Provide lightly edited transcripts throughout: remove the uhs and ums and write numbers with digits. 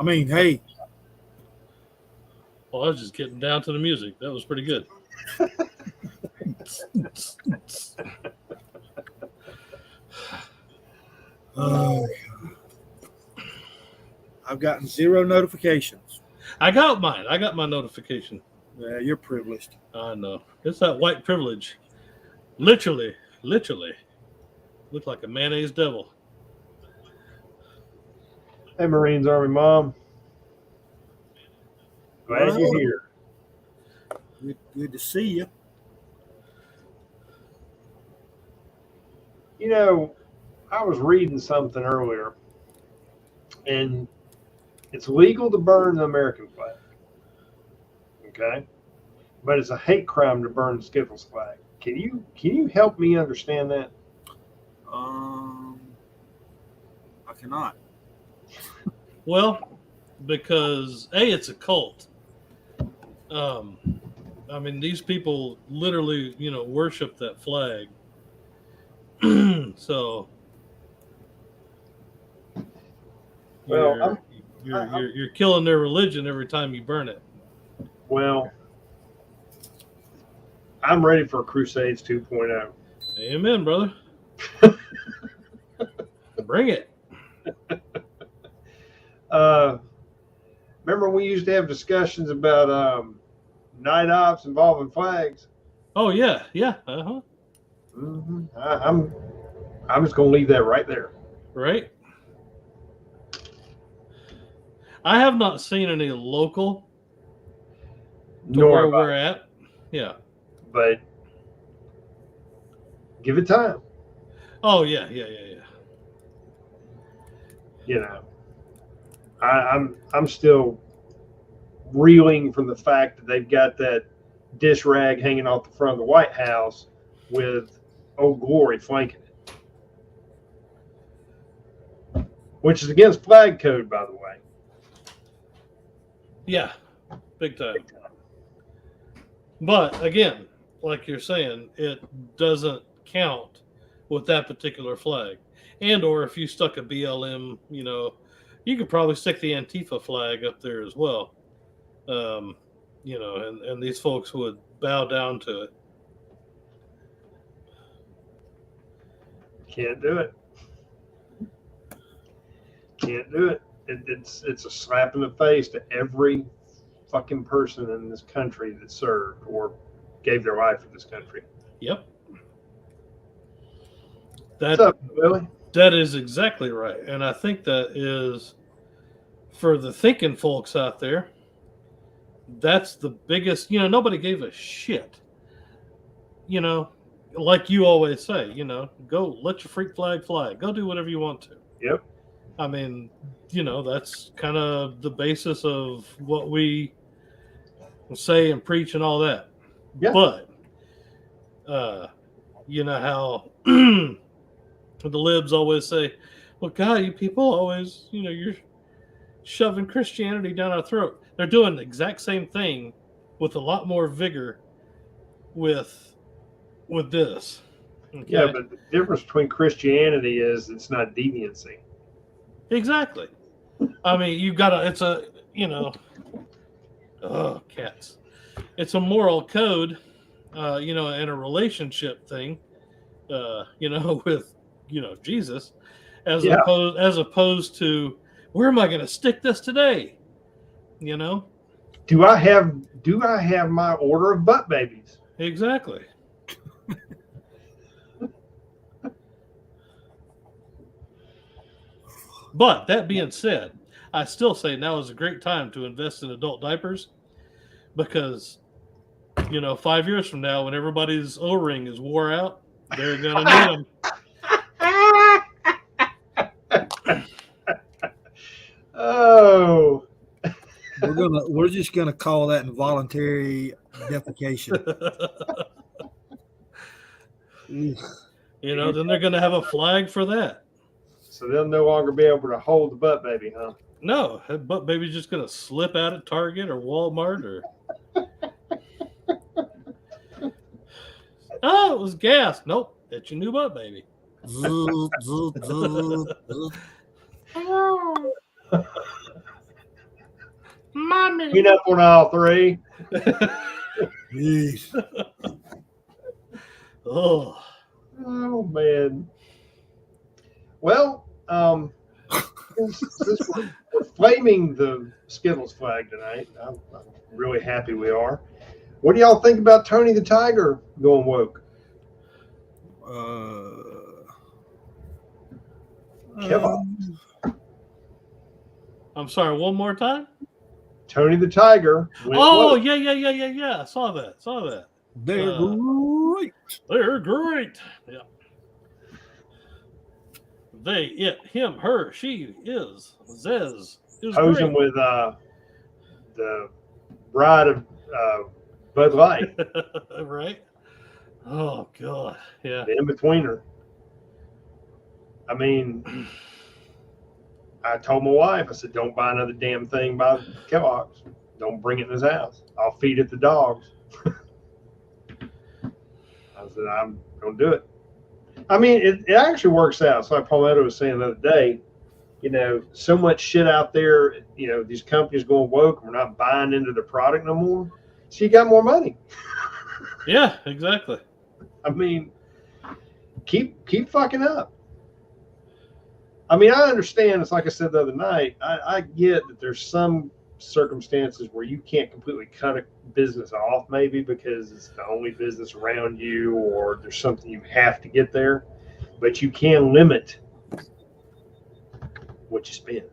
I mean, hey, Well, I was just getting down to the music. That was pretty good. uh, I've gotten 0 notifications. I got mine. I got my notification. Yeah, you're privileged. I know. It's that white privilege. Literally. Look like a mayonnaise devil. Hey, Marines Army Mom. Glad Well, you're here. good to see you. You know, I was reading something earlier, and it's legal to burn the American flag. Okay? But it's a hate crime to burn the Skittles flag. Can you help me understand that? I cannot. Well, because A, it's a cult. I mean, these people literally, worship that flag. So, Well, you're killing their religion every time you burn it. Well, I'm ready for Crusades 2.0. Amen, brother. Bring it. Remember we used to have discussions about night ops involving flags? Oh yeah. Mm-hmm. I'm just gonna leave that right there. Right. I have not seen any local to where we're at. Yeah. But give it time. Oh yeah. You know, I'm still reeling from the fact that they've got that dish rag hanging off the front of the White House with Old Glory flanking it, which is against flag code, by the way. Yeah, big time. But again, like you're saying, it doesn't count with that particular flag. And or if you stuck a BLM, you could probably stick the Antifa flag up there as well. And these folks would bow down to it. Can't do it. Can't do it. It's a slap in the face to every fucking person in this country that served or gave their life for this country. Yep. What's up, Billy? That is exactly right. And I think that is, for the thinking folks out there, that's the biggest, nobody gave a shit. Like you always say, go let your freak flag fly. Go do whatever you want to. Yep. I mean, that's kind of the basis of what we say and preach and all that. Yeah. But, you know how the libs always say, well, God, you people always, you're shoving Christianity down our throat. They're doing the exact same thing with a lot more vigor with this. Okay? Yeah, but the difference between Christianity is it's not deviancy. Exactly. I mean, you gotta, it's a, cats. It's a moral code, and a relationship thing, with, Jesus, as opposed to, where am I going to stick this today? Do I have my order of butt babies? Exactly. But that being said, I still say now is a great time to invest in adult diapers because, 5 years from now, when everybody's O-ring is wore out, they're going to need them. Oh. We're just gonna call that involuntary defecation. Then they're going to have a flag for that. So they'll no longer be able to hold the butt baby, huh? No, that butt baby's just going to slip out at Target or Walmart or. Oh, it was gas. Nope, it's your new butt baby. mommy. Clean up on aisle 3. Jeez. Oh, Oh man. Well, since we're flaming the Skittles flag tonight, I'm really happy we are. What do y'all think about Tony the Tiger going woke? Kellogg's. I'm sorry. One more time. Tony the Tiger went Oh, woke. yeah. I saw that. They're great. They're great. Yeah. They, it, him, her, she, is, Zez. Is Posing with the bride of Bud Light, right? Oh, God. Yeah. the in-betweener. I mean, I told my wife, I said, don't buy another damn thing by Kellogg's. Don't bring it in his house. I'll feed it the dogs. I said, I'm going to do it. I mean, it actually works out. So like Palmetto was saying the other day, so much shit out there, these companies going woke, we're not buying into the product no more. So you got more money. Yeah, exactly. I mean, keep fucking up. I mean, I understand. It's like I said the other night. I get that there's some circumstances where you can't completely cut a business off, maybe because it's the only business around you, or there's something you have to get there. But you can limit what you spend.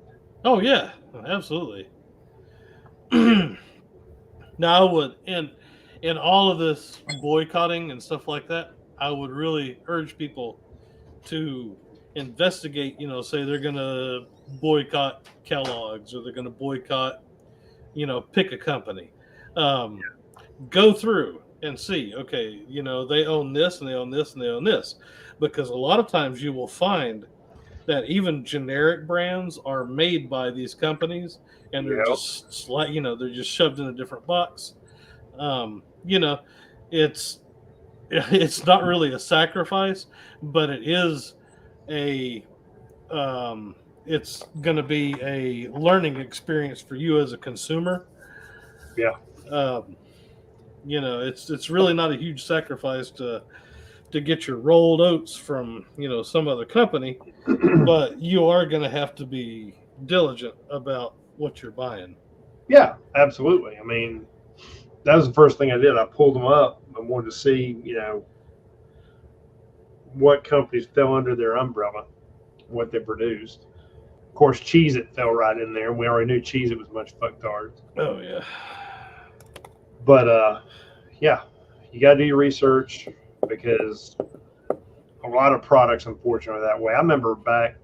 Oh, yeah, absolutely. Now, I would, in all of this boycotting and stuff like that, I would really urge people to investigate, say they're going to boycott Kellogg's, or they're going to boycott, pick a company. Go through and see, okay, they own this and they own this and they own this. Because a lot of times you will find that even generic brands are made by these companies, and they're just they're just shoved in a different box. It's not really a sacrifice, but it is it's going to be a learning experience for you as a consumer. Yeah. It's really not a huge sacrifice to get your rolled oats from some other company, but you are going to have to be diligent about what you're buying. Yeah, absolutely. I mean, that was the first thing I did. I pulled them up. I wanted to see, what companies fell under their umbrella, what they produced. Of course, Cheez-It fell right in there. We already knew Cheez-It was much fucktard. Oh, yeah. But, yeah, you got to do your research, because a lot of products, unfortunately, are that way. I remember back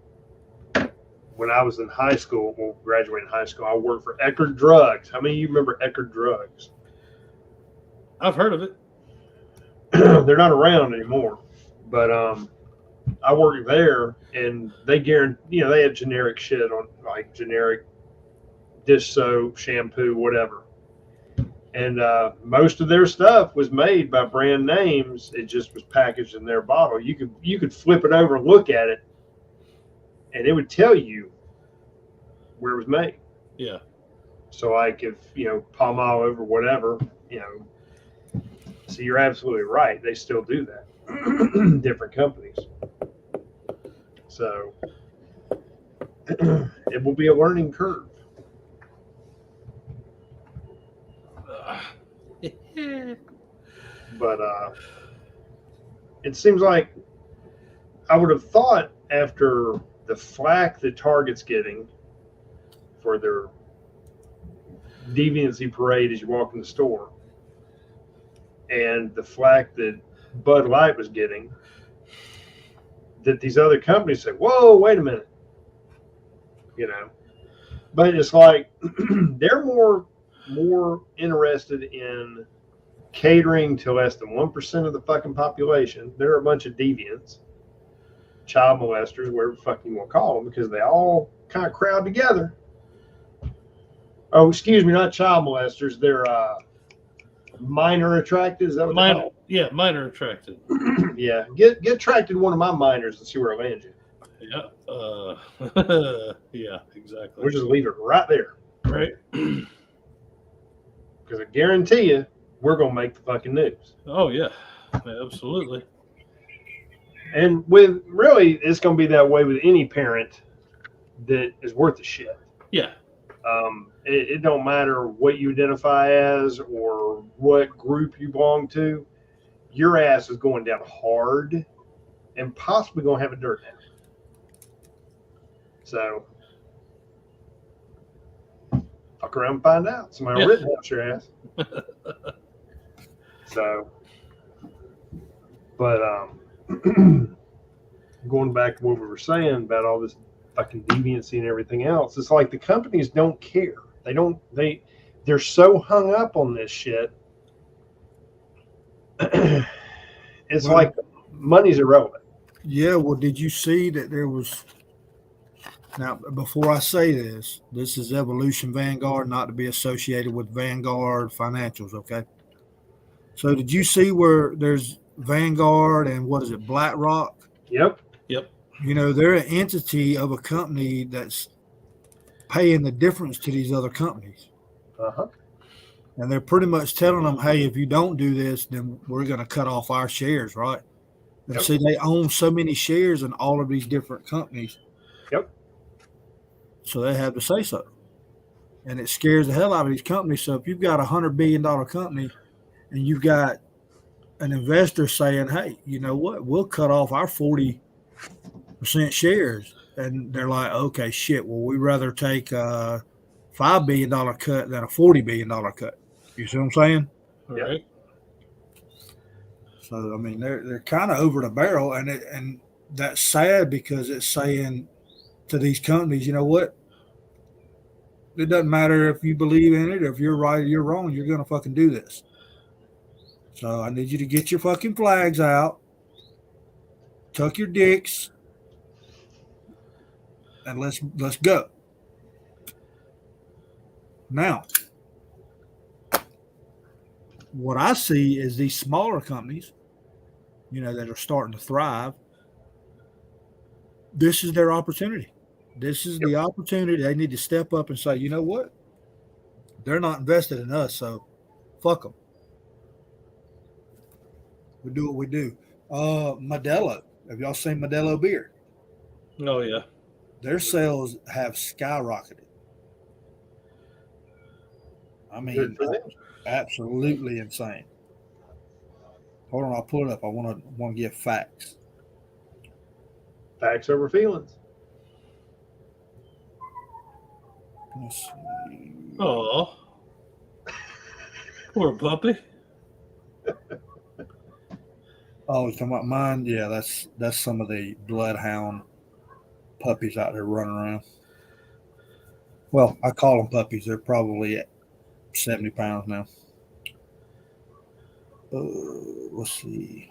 when I was in high school, graduating high school, I worked for Eckerd Drugs. How many of you remember Eckerd Drugs? I've heard of it. They're not around anymore, but I worked there, and they guarantee, they had generic shit on, like generic dish soap, shampoo, whatever. And most of their stuff was made by brand names. It just was packaged in their bottle. You could flip it over and look at it, and it would tell you where it was made. Yeah. So like if, Palmolive or whatever, so you're absolutely right. They still do that. Different companies. So it will be a learning curve. But it seems like I would have thought, after the flack that Target's getting for their deviancy parade as you walk in the store, and the flack that Bud Light was getting, that these other companies say, whoa, wait a minute. But it's like they're more interested in catering to less than 1% of the fucking population. They're a bunch of deviants, child molesters, whatever the fuck you want to call them, because they all kind of crowd together. Oh, excuse me, not child molesters. They're minor attracted. Is that what they're called? Yeah, minor attracted. Yeah, get attracted to one of my minors and see where I land you. Yeah. Yeah, exactly. We'll just leave it right there. Right. Because I guarantee you, we're going to make the fucking news. Oh yeah, absolutely. And with really, it's going to be that way with any parent that is worth a shit. Yeah. It don't matter what you identify as or what group you belong to. Your ass is going down hard and possibly going to have a dirt nap. So, fuck around and find out. Somebody written house your ass. So, but going back to what we were saying about all this fucking deviancy and everything else, it's like the companies don't care. They're so hung up on this shit. It's like money's irrelevant. Yeah, well, did you see that there was? Now, before I say this is Evolution Vanguard, not to be associated with Vanguard Financials, okay? So, did you see where there's Vanguard and what is it, BlackRock? Yep. You know, they're an entity of a company that's paying the difference to these other companies. Uh-huh. And they're pretty much telling them, hey, if you don't do this, then we're going to cut off our shares, right? And Yep. see, they own so many shares in all of these different companies. Yep. So they have to say so. And it scares the hell out of these companies. So if you've got a $100 billion company and you've got an investor saying, hey, you know what, we'll cut off our 40% shares. And they're like, okay, shit, well, we'd rather take a $5 billion cut than a $40 billion cut. You see what I'm saying? All right. So, I mean, they're kind of over the barrel. And that's sad because it's saying to these companies, you know what? It doesn't matter if you believe in it or if you're right or you're wrong, you're going to fucking do this. So I need you to get your fucking flags out, tuck your dicks, and let's go. Now, what I see is these smaller companies, you know, that are starting to thrive. This is their opportunity. This is the opportunity. They need to step up and say, you know what? They're not invested in us, so fuck them. We do what we do. Modelo. Have y'all seen Modelo beer? Oh yeah. Their sales have skyrocketed. I mean, absolutely insane. Hold on, I'll pull it up. I want to give facts. Facts over feelings. Let's see. Oh, poor puppy. Oh, you're talking about mine? Yeah, that's some of the bloodhound puppies out there running around. Well, I call them puppies. They're probably at 70 pounds now. Let's see.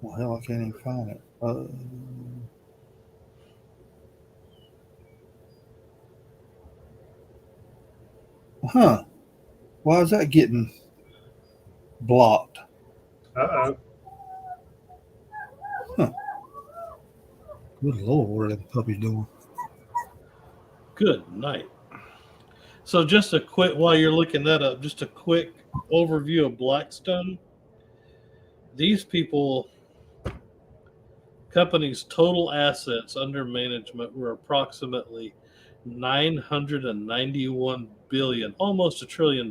Well, hell, I can't even find it. Huh. Why is that getting blocked? Uh-oh. Huh. Good Lord, what are them puppies doing? Good night. So just a quick, while you're looking that up, just a quick overview of Blackstone. These companies' total assets under management were approximately $991 billion, almost $1 trillion.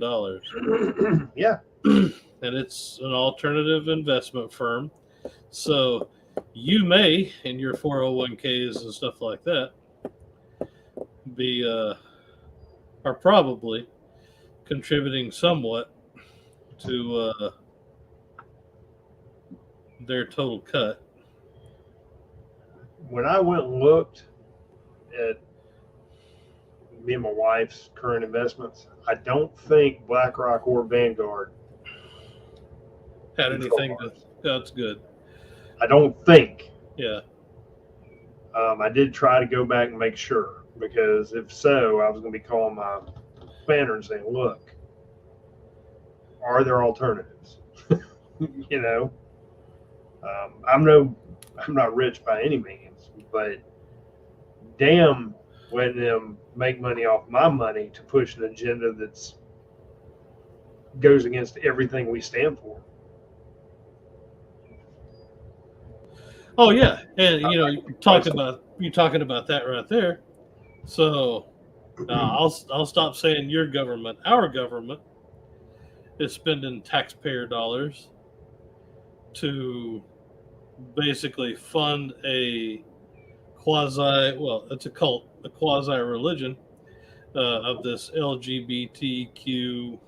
Yeah. And it's an alternative investment firm. So you may, in your 401ks and stuff like that, are probably contributing somewhat to their total cut. When I went and looked at me and my wife's current investments, I don't think BlackRock or Vanguard Had anything to, that's good. I don't think. Yeah. I did try to go back and make sure, because if so, I was going to be calling my banner and saying, look, are there alternatives? You know? I'm not rich by any means, but damn, letting them make money off my money to push an agenda that's goes against everything we stand for. Oh yeah, and you're talking about that right there. So I'll stop saying your government. Our government is spending taxpayer dollars to basically fund a it's a cult, a quasi religion of this LGBTQ,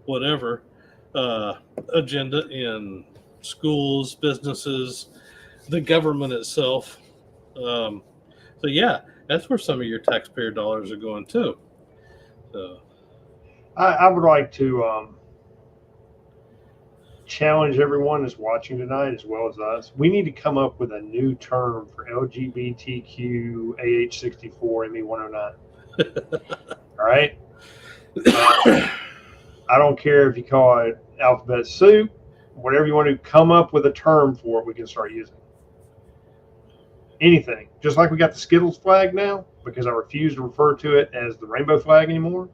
whatever agenda in schools, businesses, the government itself. So yeah, that's where some of your taxpayer dollars are going too. So I would like to challenge everyone that's watching tonight as well as us. We need to come up with a new term for LGBTQ AH64 ME109. All right. I don't care if you call it alphabet soup, whatever you want to come up with a term for it, we can start using. Anything. Just like we got the Skittles flag now, because I refuse to refer to it as the rainbow flag anymore,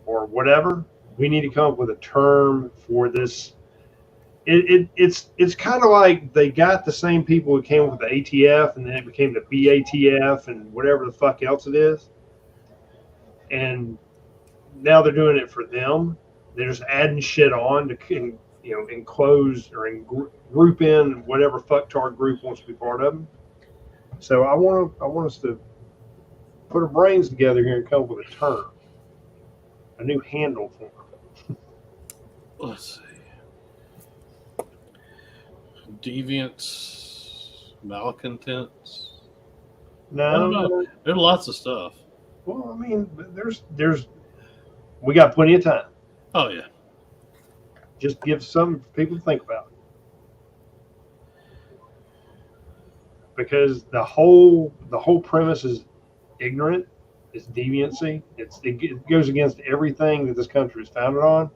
or whatever. We need to come up with a term for this. It's kind of like they got the same people who came up with the ATF, and then it became the BATF and whatever the fuck else it is. And now they're doing it for them. They're just adding shit on to enclose or group in whatever fucktard group wants to be part of them. So I want us to put our brains together here and come up with a term, a new handle for them. let's see. Deviants, malcontents. No, there's lots of stuff. Well, I mean, we got plenty of time. Oh yeah. Just give some people to think about it. Because the whole premise is ignorant. It's deviancy. It goes against everything that this country is founded on.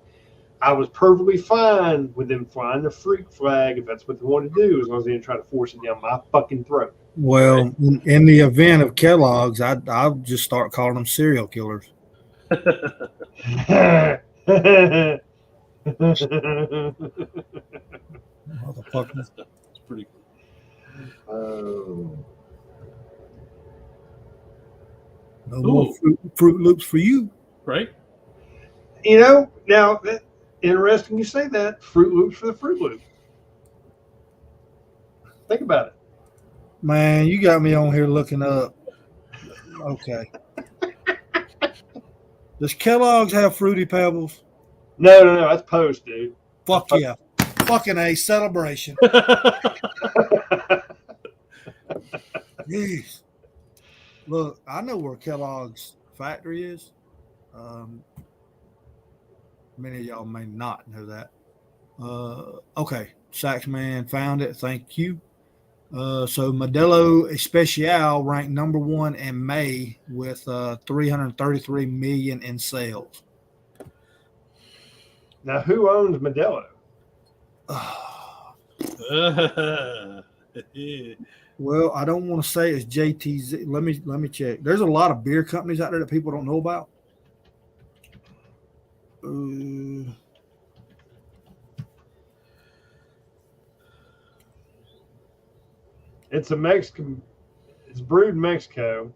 I was perfectly fine with them flying the freak flag if that's what they wanted to do, as long as they didn't try to force it down my fucking throat. Well, right? In the event of Kellogg's, I'll just start calling them serial killers. Motherfucker. That's pretty cool. No more Fruit Loops for you. Right? Now, interesting you say that. Fruit Loops for the Fruit Loop. Think about it. Man, you got me on here looking up. Okay. Does Kellogg's have Fruity Pebbles? No. That's Post, dude. Fuck yeah. Fucking A celebration. Jeez. Look, I know where Kellogg's factory is. Many of y'all may not know that. Okay. Saxman found it. Thank you. So Modelo Especial ranked number 1 in May with 333 million in sales. Now, who owns Modelo? Well, I don't want to say it's JTZ. Let me check. There's a lot of beer companies out there that people don't know about. It's a Mexican. It's brewed in Mexico,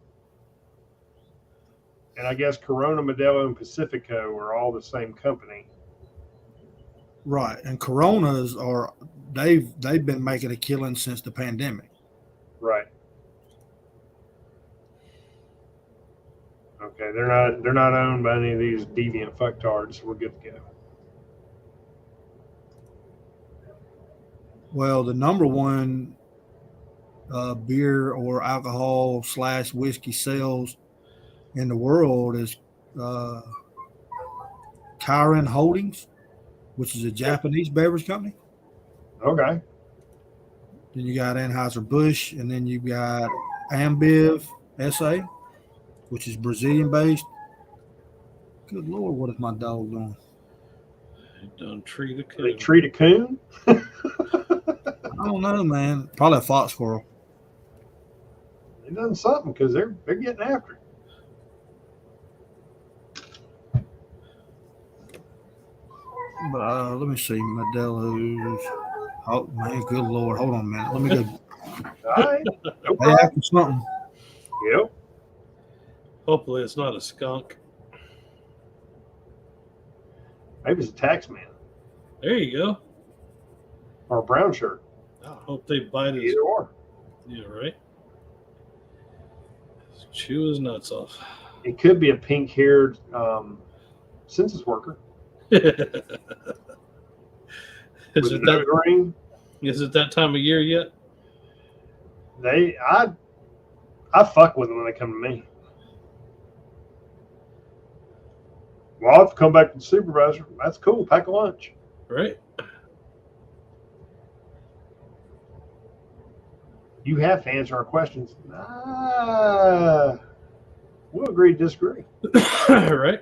and I guess Corona, Modelo, and Pacifico are all the same company. Right, and Coronas they've been making a killing since the pandemic. Right. Okay, they're not owned by any of these deviant fucktards. So we're good to go. Well, the number 1 beer or alcohol / whiskey sales in the world is Kirin Holdings, which is a Japanese beverage company. Okay. Then you got Anheuser-Busch, and then you got Ambev SA, which is Brazilian based. Good Lord, what is my dog doing? Don't treat a coon. They treat a coon? I don't know, man. Probably a fox squirrel. They done something because they're getting after it. But let me see, Modelo's. Oh man, good lord! Hold on a minute. Let me go. All right. No They problem. after something. Yep. Hopefully, it's not a skunk. Maybe it's a tax man There you go. or a brown shirt. I hope they bite his. Either or. Yeah, right. Chew his nuts off. It could be a pink-haired census worker is with it a nose that? ring. Is it that time of year yet? I fuck with them when they come to me. Well, I'll have to come back to the supervisor. That's cool. Pack a lunch. Right. You have to answer our questions. We'll agree to disagree. Right.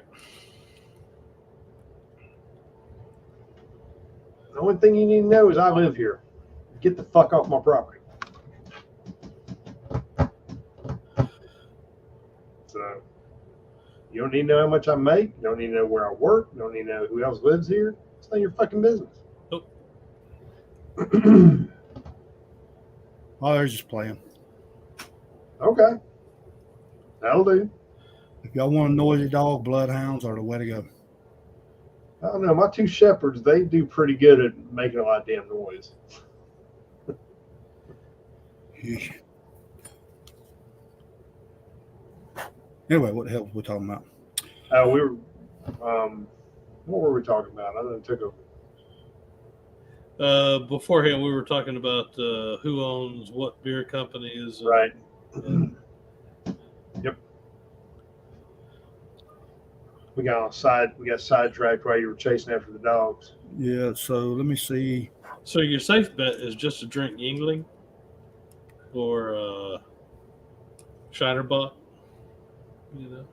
The only thing you need to know is I live here. Get the fuck off my property. So you don't need to know how much I make. You don't need to know where I work. You don't need to know who else lives here. It's not your fucking business. Nope. Oh, they're just playing. Okay. That'll do. If y'all want a noisy dog, bloodhounds are the way to go. I don't know. My two shepherds, they do pretty good at making a lot of damn noise. Yeesh. Anyway, what the hell was we talking about? We were, what were we talking about? I took a Beforehand, we were talking about who owns what beer companies. right. And Yep. We got sidetracked while you were chasing after the dogs. Yeah, so let me see. so your safe bet is just to drink Yingling or Shinerbach. You know.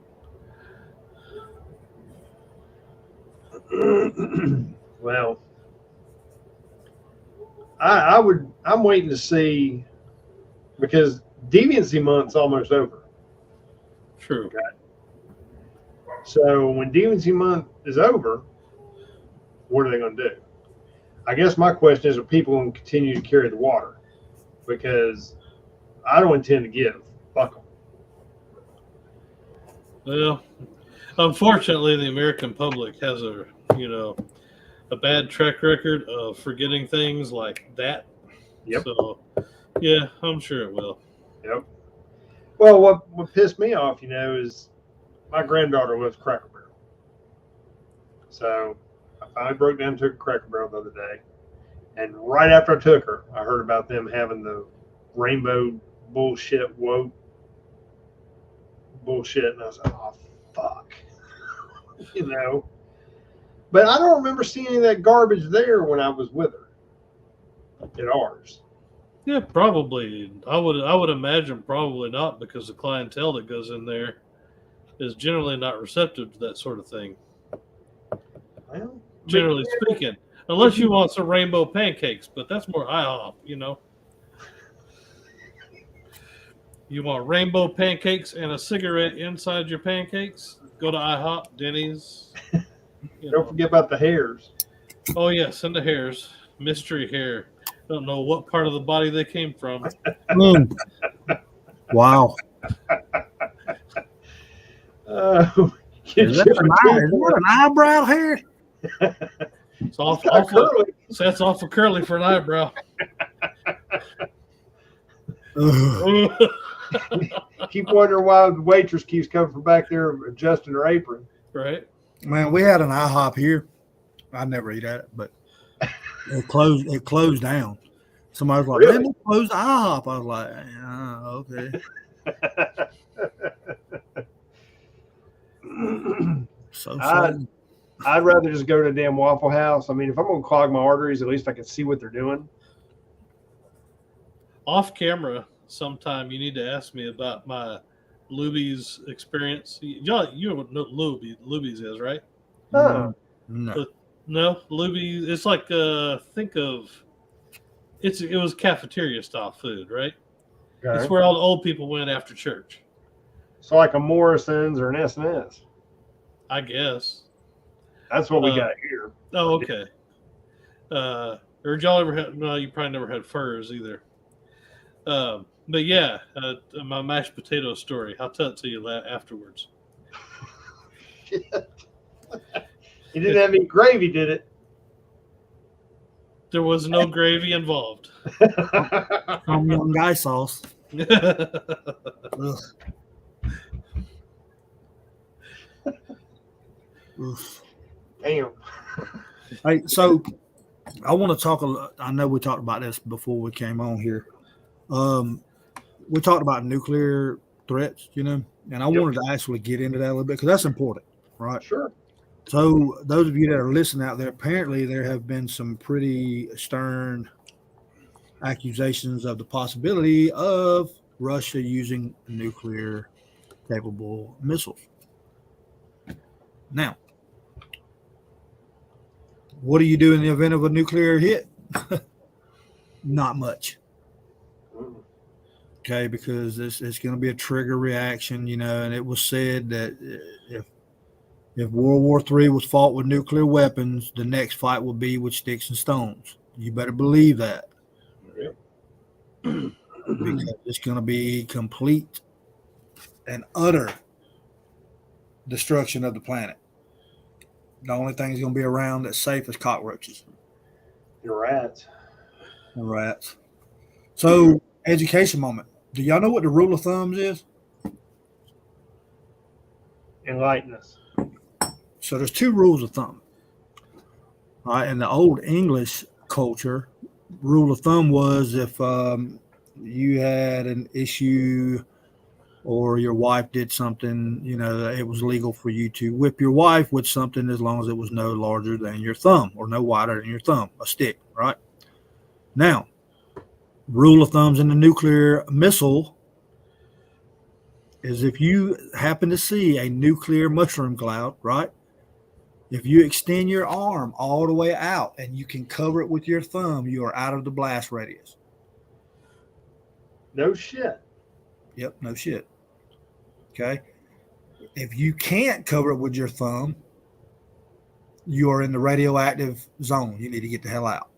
Well, I'm waiting to see because Deviancy Month's almost over. True. Okay. So when Deviancy Month is over, what are they going to do? I guess my question is, are people going to continue to carry the water? Because I don't intend to give. Fuck them. Well, unfortunately, the American public has a bad track record of forgetting things like that. Yep. So, yeah, I'm sure it will. Yep. Well, what pissed me off, is my granddaughter loves Cracker Barrel. So I finally broke down and took a Cracker Barrel the other day. And right after I took her, I heard about them having the rainbow bullshit woke bullshit. And I was like, oh, fuck. But I don't remember seeing any of that garbage there when I was with her at ours. Yeah, probably. I would imagine probably not, because the clientele that goes in there is generally not receptive to that sort of thing. Well, Generally speaking, unless you want some rainbow pancakes, but that's more IHOP. You want rainbow pancakes and a cigarette inside your pancakes? Go to IHOP, Denny's. Don't forget about the hairs. Oh yes, and the hairs, mystery hair. Don't know what part of the body they came from. Wow. Is that an eyebrow hair? It's awful. That's awful curly for an eyebrow. Keep wondering why the waitress keeps coming from back there adjusting her apron. Right. Man, we had an IHOP here. I never eat at it, but it closed down. Somebody was like, Really? man, they closed the IHOP. I was like, okay. So sad. I'd rather just go to a damn Waffle House. I mean, if I'm going to clog my arteries, at least I can see what they're doing. Off camera, sometime you need to ask me about my Luby's experience. You know what Luby's is, right? Huh. No. No, Luby's. It's like think of it was cafeteria style food, right? Okay. It's where all the old people went after church, So like a Morrison's or an S&S. I guess. That's what we Uh, got here. Oh, okay. Or did y'all ever had? No, you probably never had furs either. But yeah, my mashed potato story. I'll tell it to you afterwards. Shit. He didn't have any gravy, did it? There was no gravy involved. Some young guy sauce. Ugh. Oof. Damn. Hey, so I want to talk a lot. I know we talked about this before we came on here. We talked about nuclear threats, and I wanted to actually get into that a little bit because that's important, right? Sure. So those of you that are listening out there, apparently there have been some pretty stern accusations of the possibility of Russia using nuclear capable missiles. Now, what do you do in the event of a nuclear hit? Not much. Okay, because it's going to be a trigger reaction, and it was said that if World War III was fought with nuclear weapons, the next fight will be with sticks and stones. You better believe that. Yep. Because it's going to be complete and utter destruction of the planet. The only thing that's going to be around that's safe is cockroaches. You're rats. And rats. So, education moment. Do y'all know what the rule of thumbs is? Enlighten us. So there's two rules of thumb. All right, in the old English culture, rule of thumb was if you had an issue or your wife did something, it was legal for you to whip your wife with something as long as it was no larger than your thumb or no wider than your thumb, a stick, right? Now, rule of thumbs in the nuclear missile is if you happen to see a nuclear mushroom cloud, right? If you extend your arm all the way out and you can cover it with your thumb, you are out of the blast radius. No shit. Yep, no shit. Okay. If you can't cover it with your thumb, you are in the radioactive zone. You need to get the hell out.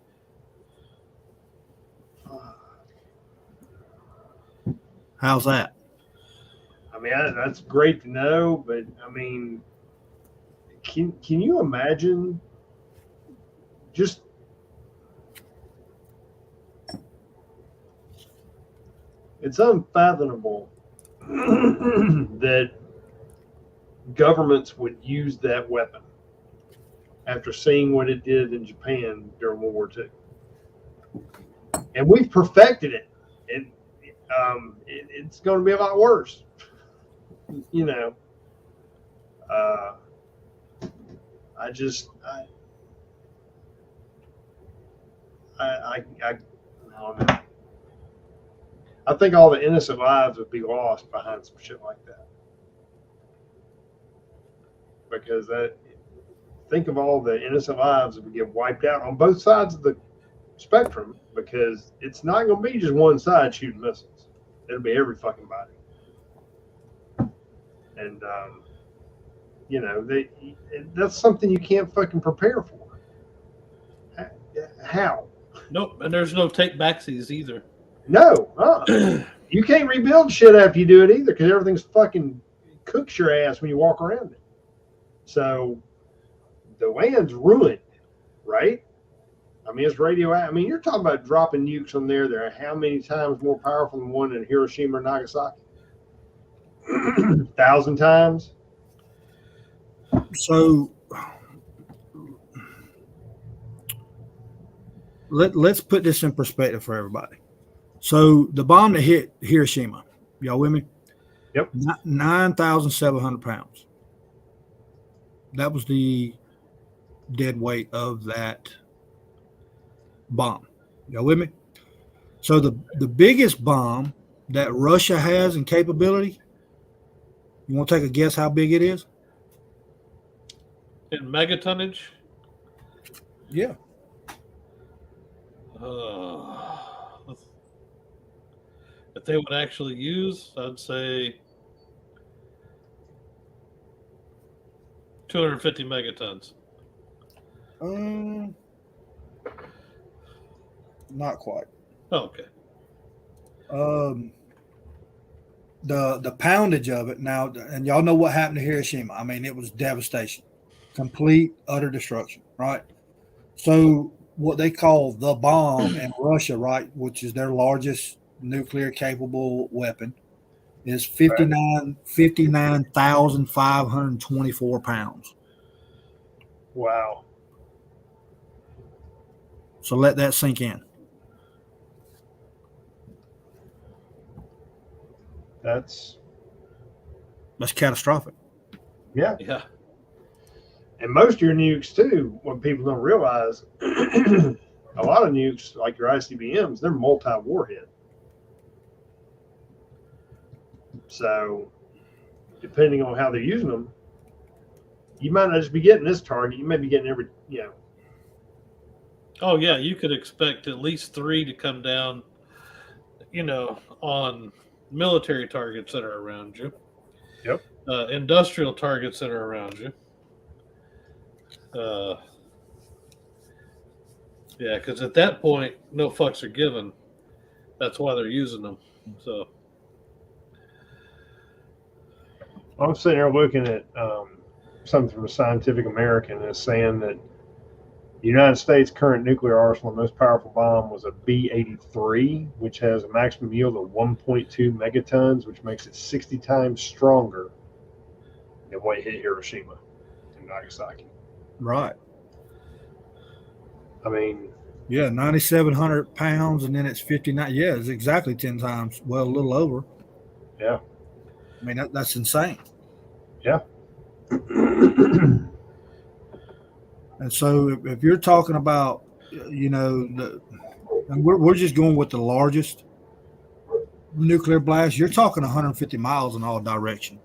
How's that? I mean, that's great to know, but I mean, can you imagine just it's unfathomable that governments would use that weapon after seeing what it did in Japan during World War II. And we've perfected it. It's going to be a lot worse. I don't know. I think all the innocent lives would be lost behind some shit like that. Because think of all the innocent lives that would get wiped out on both sides of the spectrum, because it's not going to be just one side shooting missiles. It'll be every fucking body. And, that's something you can't fucking prepare for. How? Nope, and there's no take backsies either. No. You can't rebuild shit after you do it either, because everything's fucking cooks your ass when you walk around it. So the land's ruined, right? I mean, it's radioactive. I mean, you're talking about dropping nukes on there. They're how many times more powerful than one in Hiroshima or Nagasaki? 1,000 times. So let's put this in perspective for everybody. So the bomb that hit Hiroshima, y'all with me? Yep. 9,700 pounds. That was the dead weight of that bomb. Y'all with me? So the biggest bomb that Russia has in capability, you want to take a guess how big it is? In megatonnage? Yeah. If they would actually use, I'd say 250 megatons. Not quite. Oh, okay. The poundage of it now, and y'all know what happened to Hiroshima. I mean, it was devastation, complete, utter destruction, right? So what they call the bomb in Russia, right, which is their largest nuclear capable weapon, is 59,524 pounds. Wow. So let that sink in. That's catastrophic. Yeah. And most of your nukes too, what people don't realize, a lot of nukes, like your ICBMs, they're multi-warhead. So depending on how they're using them, you might not just be getting this target, you may be getting every, Oh yeah, you could expect at least 3 to come down, on military targets that are around you. Yep. Industrial targets that are around you. Yeah, because at that point, no fucks are given. That's why they're using them. So I'm sitting here looking at something from Scientific American that's saying that the United States' current nuclear arsenal, most powerful bomb, was a B-83, which has a maximum yield of 1.2 megatons, which makes it 60 times stronger than what hit Hiroshima and Nagasaki. Right. I mean, yeah, 9,700 pounds, and then it's 59. Yeah, it's exactly 10 times. Well, a little over. Yeah. I mean, that's insane. Yeah. And so if you're talking about, and we're just going with the largest nuclear blast, you're talking 150 miles in all direction.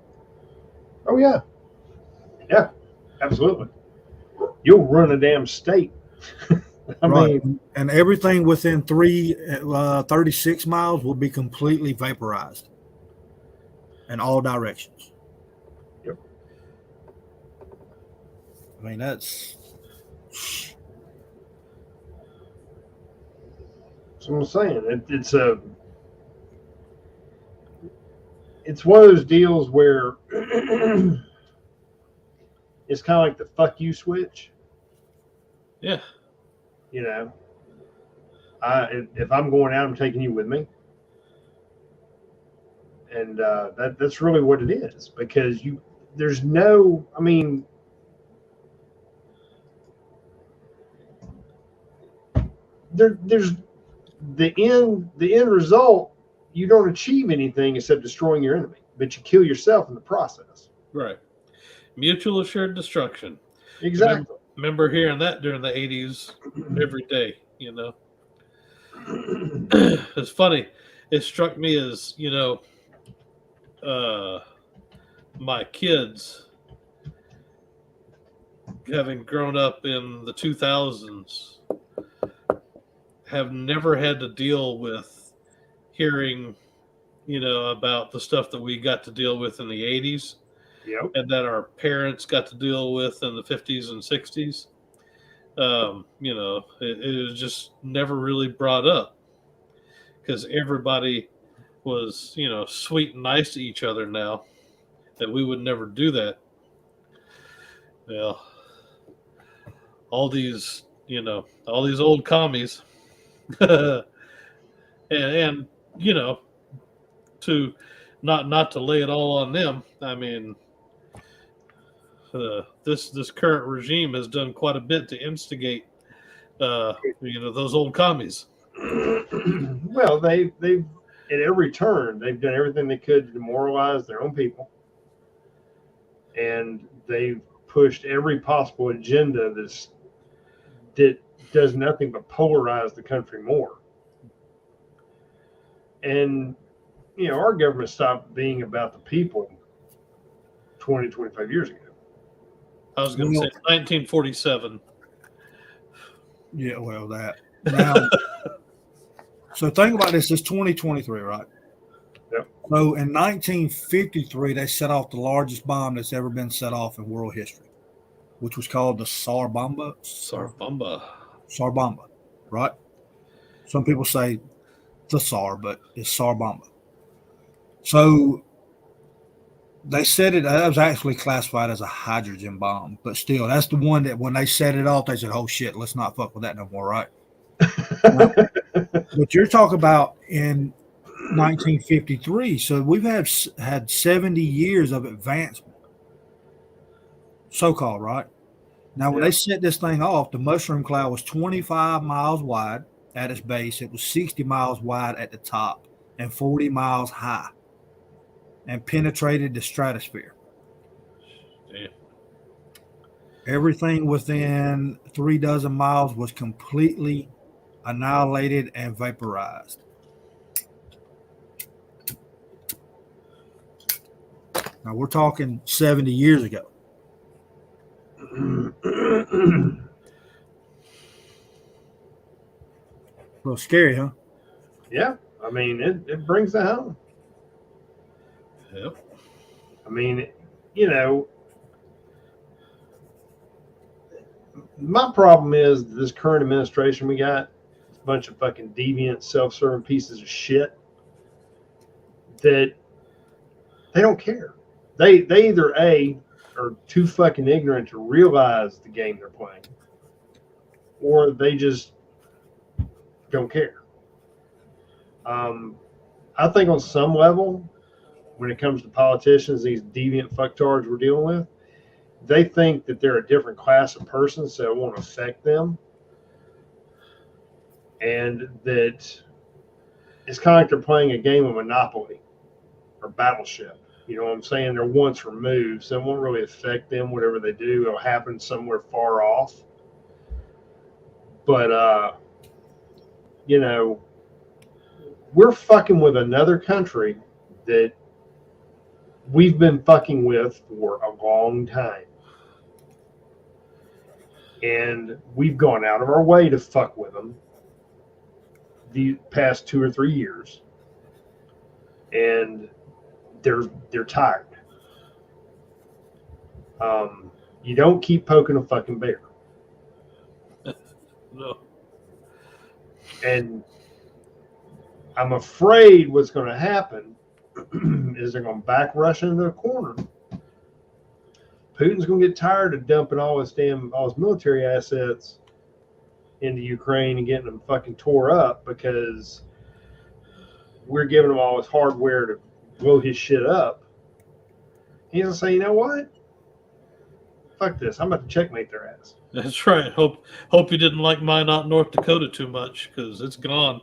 Oh, yeah. Yeah, absolutely. You'll run a damn state. I mean, and everything within 36 miles will be completely vaporized in all directions. Yep. I mean, that's what I'm saying. It's one of those deals where it's kind of like the fuck you switch. Yeah. If I'm going out, I'm taking you with me. And that's really what it is, because there's no, I mean, there's the end result, you don't achieve anything except destroying your enemy, but you kill yourself in the process. Right. Mutual assured destruction. Exactly. Remember hearing that during the 80s every day, It's funny. It struck me as, my kids, having grown up in the 2000s, have never had to deal with hearing, about the stuff that we got to deal with in the 80s. Yep. And that our parents got to deal with in the 50s and 60s. It was just never really brought up because everybody was, sweet and nice to each other now, that we would never do that. Well, all these old commies and to not to lay it all on them. I mean, this current regime has done quite a bit to instigate, those old commies. Well, they've at every turn they've done everything they could to demoralize their own people, and they've pushed every possible agenda that does nothing but polarize the country more. And our government stopped being about the people 20, 25 years ago. I was going to say 1947. Yeah, well, that now So think about this. It's 2023, right? Yep. So in 1953, they set off the largest bomb that's ever been set off in world history, which was called the Tsar Bomba. Tsar Bomba, right? Some people say the Tsar, but it's Tsar Bomba. So they said that was actually classified as a hydrogen bomb, but still, that's the one that when they set it off, they said, "Oh shit, let's not fuck with that no more," right? Now, but you're talking about in 1953, so we've had 70 years of advancement, so-called, right? Now, when they set this thing off, the mushroom cloud was 25 miles wide at its base. It was 60 miles wide at the top and 40 miles high, and penetrated the stratosphere. Damn. Everything within 36 miles was completely annihilated and vaporized. Now we're talking 70 years ago. A little scary, huh? Yeah, I mean, it brings it home. Yep. I mean, you know, my problem is this current administration we got, a bunch of fucking deviant, self-serving pieces of shit that they don't care. They either are too fucking ignorant to realize the game they're playing, or they just don't care. I think on some level, when it comes to politicians, these deviant fucktards we're dealing with, they think that they're a different class of person, so it won't affect them. And that it's kind of like they're playing a game of Monopoly or Battleship. You know what I'm saying? They're once removed, so it won't really affect them. Whatever they do, it'll happen somewhere far off. But, you know, we're fucking with another country that we've been fucking with for a long time. And we've gone out of our way to fuck with them the past 2 or 3 years. And they're tired. You don't keep poking a fucking bear. No. And I'm afraid what's going to happen is they're going to back rush into a corner. Putin's going to get tired of dumping all his military assets into Ukraine and getting them fucking tore up because we're giving him all his hardware to blow his shit up. He's going to say, you know what? Fuck this. I'm about to checkmate their ass. That's right. Hope you didn't like Minot, North Dakota too much because it's gone.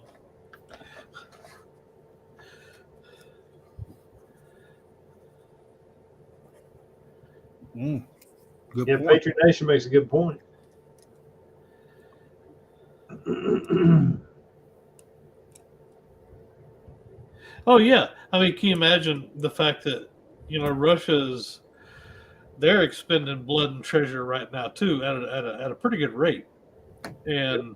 Good Yeah, point. Patriot Nation makes a good point. Oh yeah, I mean, can you imagine the fact that Russia's they're expending blood and treasure right now too at a pretty good rate, and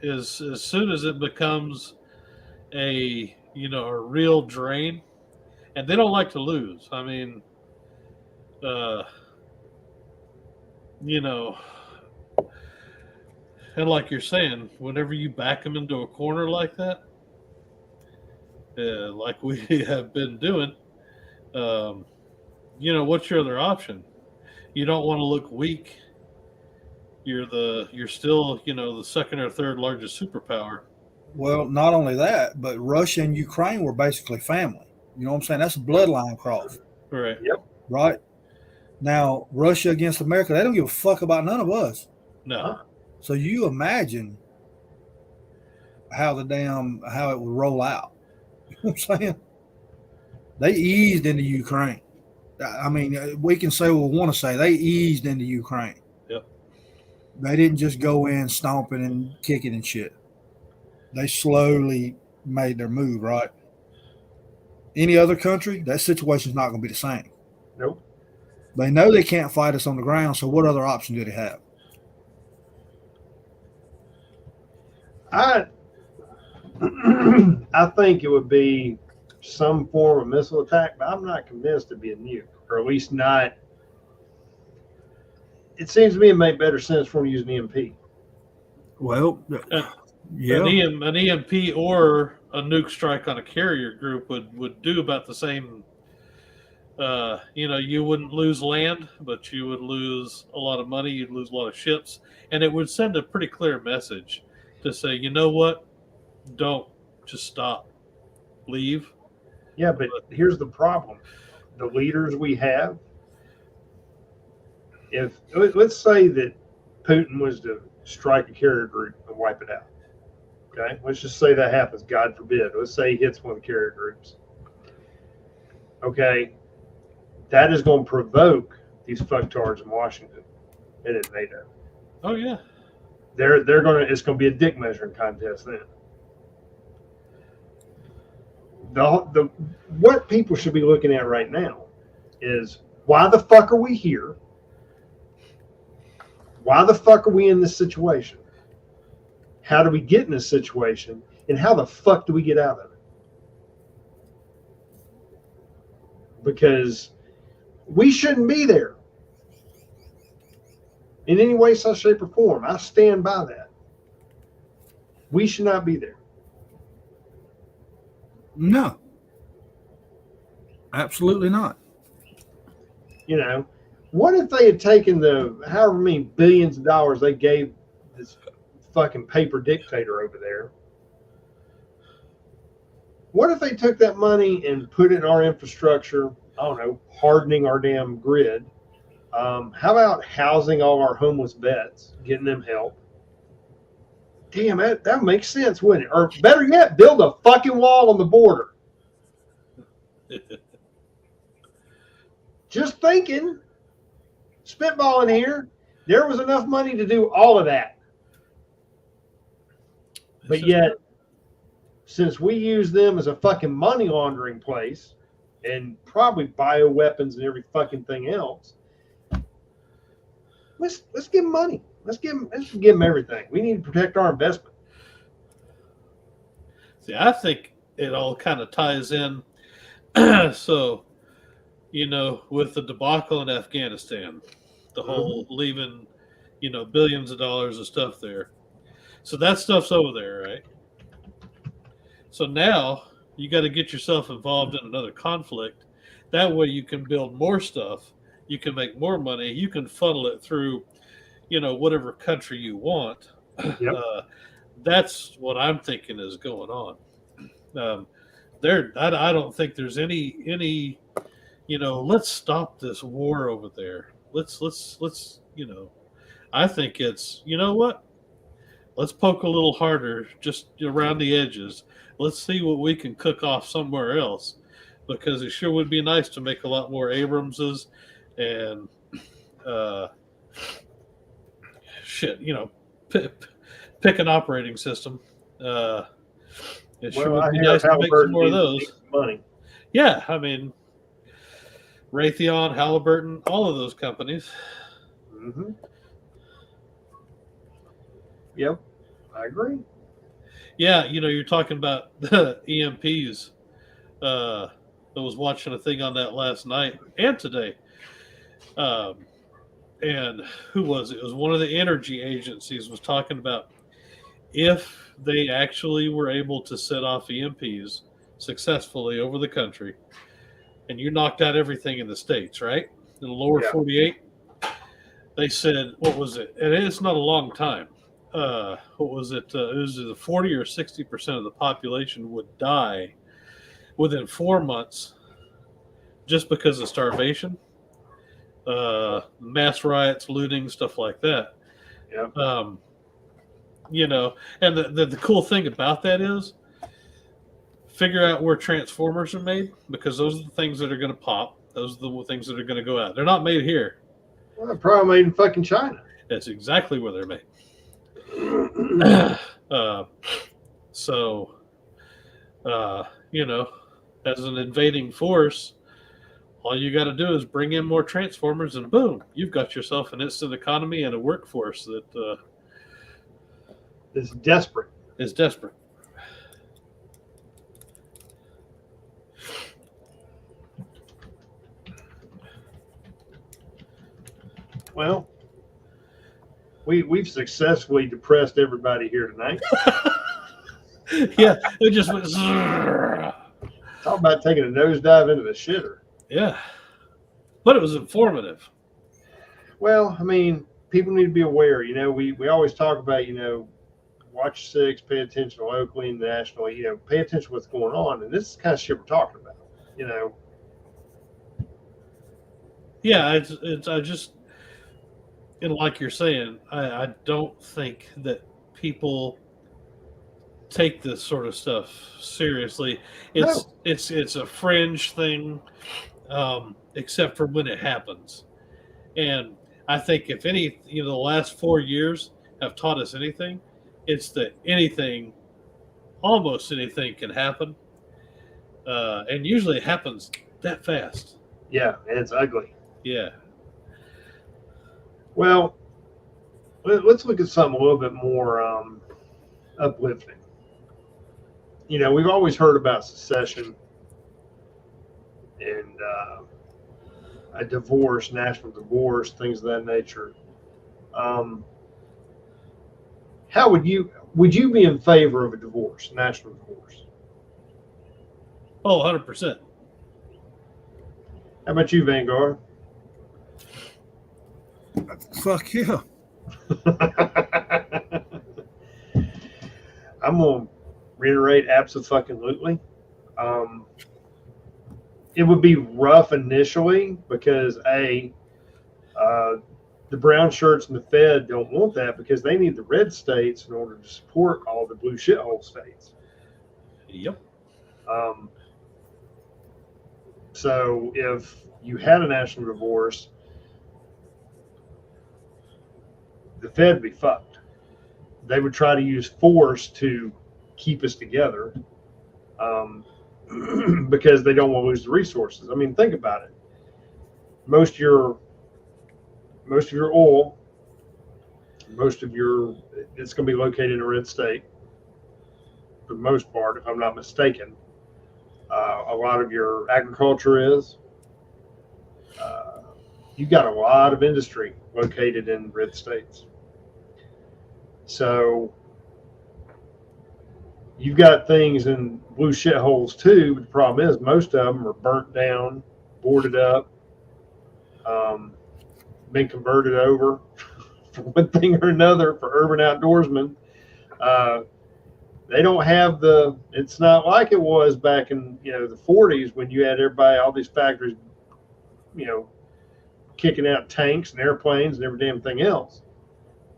as soon as it becomes a a real drain, and they don't like to lose. I mean, and like you're saying, whenever you back them into a corner like that, like we have been doing, what's your other option? You don't want to look weak. You're still, the second or third largest superpower. Well, not only that, but Russia and Ukraine were basically family. You know what I'm saying? That's a bloodline cross. Right. Yep. Right? Now, Russia against America, they don't give a fuck about none of us. No. So you imagine how it would roll out. You know what I'm saying? They eased into Ukraine. I mean, we can say what we want to say. They eased into Ukraine. Yep. They didn't just go in stomping and kicking and shit. They slowly made their move, right? Any other country, that situation's not going to be the same. Nope. They know they can't fight us on the ground, so what other option do they have? I I think it would be some form of missile attack, but I'm not convinced it'd be a nuke, or at least not. It seems to me it make better sense for them to use an EMP. Well, An, yeah. an EMP or a nuke strike on a carrier group would do about the same. You wouldn't lose land, but you would lose a lot of money. You'd lose a lot of ships, and it would send a pretty clear message to say, you know what, don't just stop, leave. Yeah, but here's the problem: the leaders we have. If let's say that Putin was to strike a carrier group and wipe it out, okay? Let's just say that happens. God forbid. Let's say he hits one of the carrier groups. Okay, that is going to provoke these fucktards in Washington and in NATO. Oh yeah, They're going to. It's going to be a dick measuring contest then. The what people should be looking at right now is why the fuck are we here? Why the fuck are we in this situation? How do we get in this situation? And how the fuck do we get out of it? Because we shouldn't be there in any way, size, shape, or form. I stand by that. We should not be there. No. Absolutely not. You know, what if they had taken the however many billions of dollars they gave this fucking paper dictator over there? What if they took that money and put it in our infrastructure? I don't know, hardening our damn grid. How about housing all our homeless vets, getting them help? Damn, that makes sense, wouldn't it? Or better yet, build a fucking wall on the border. Just thinking, spitballing here, there was enough money to do all of that. But yet, since we use them as a fucking money laundering place and probably bioweapons and every fucking thing else, let's give them money. Let's give them everything. We need to protect our investment. See, I think it all kind of ties in. So, with the debacle in Afghanistan, the whole leaving, billions of dollars of stuff there. So that stuff's over there, right? So now you got to get yourself involved in another conflict. That way you can build more stuff. You can make more money. You can funnel it through, whatever country you want. Yep. That's what I'm thinking is going on. I don't think there's any let's stop this war over there. Let's I think it's, what? Let's poke a little harder just around the edges. Let's see what we can cook off somewhere else, because it sure would be nice to make a lot more Abramses and pick an operating system. It sure would be nice to make some more of those. Money. Yeah, I mean, Raytheon, Halliburton, all of those companies. Mm-hmm. Yep, I agree. Yeah, you're talking about the EMPs. I was watching a thing on that last night and today. And who was it? It was one of the energy agencies was talking about if they actually were able to set off EMPs successfully over the country, and you knocked out everything in the States, right? In the lower 48, they said, what was it? And it's not a long time. What was it? It was 40 or 60% of the population would die within 4 months just because of starvation, mass riots, looting, stuff like that. Yeah. And the cool thing about that is figure out where transformers are made, because those are the things that are going to pop. Those are the things that are going to go out. They're not made here. Well, they're probably made in fucking China. That's exactly where they're made. As an invading force, all you got to do is bring in more transformers, and boom, you've got yourself an instant economy and a workforce that it's desperate. is desperate. Well, we've successfully depressed everybody here tonight. Yeah, it just went. Zrrr. Talk about taking a nosedive into the shitter. Yeah, but it was informative. Well, I mean, people need to be aware. You know, we always talk about, you know, watch six, pay attention to locally and nationally. You know, pay attention to what's going on, and this is the kind of shit we're talking about. You know. Yeah, it's I just, and like you're saying, I don't think that people take this sort of stuff seriously. It's No. it's a fringe thing, except for when it happens. And I think if any, the last 4 years have taught us anything, it's that almost anything can happen, and usually it happens that fast. Yeah, and it's ugly. Yeah. Well, let's look at something a little bit more uplifting. You know, we've always heard about secession and a divorce, national divorce, things of that nature. How would you be in favor of a divorce, national divorce? Oh, 100%. How about you, Vanguard? Fuck yeah. I'm gonna reiterate absolutely. It would be rough initially because the brown shirts and the Fed don't want that because they need the red states in order to support all the blue shithole states. Yep. So if you had a national divorce, the Fed would be fucked. They would try to use force to keep us together because they don't want to lose the resources. I mean, think about it. Most of your oil, it's going to be located in a red state for the most part, if I'm not mistaken. A lot of your agriculture is. You've got a lot of industry located in red states. So you've got things in blue shitholes too, but the problem is most of them are burnt down, boarded up, been converted over for one thing or another for urban outdoorsmen. They don't have it's not like it was back in, the 40s when you had all these factories, kicking out tanks and airplanes and every damn thing else.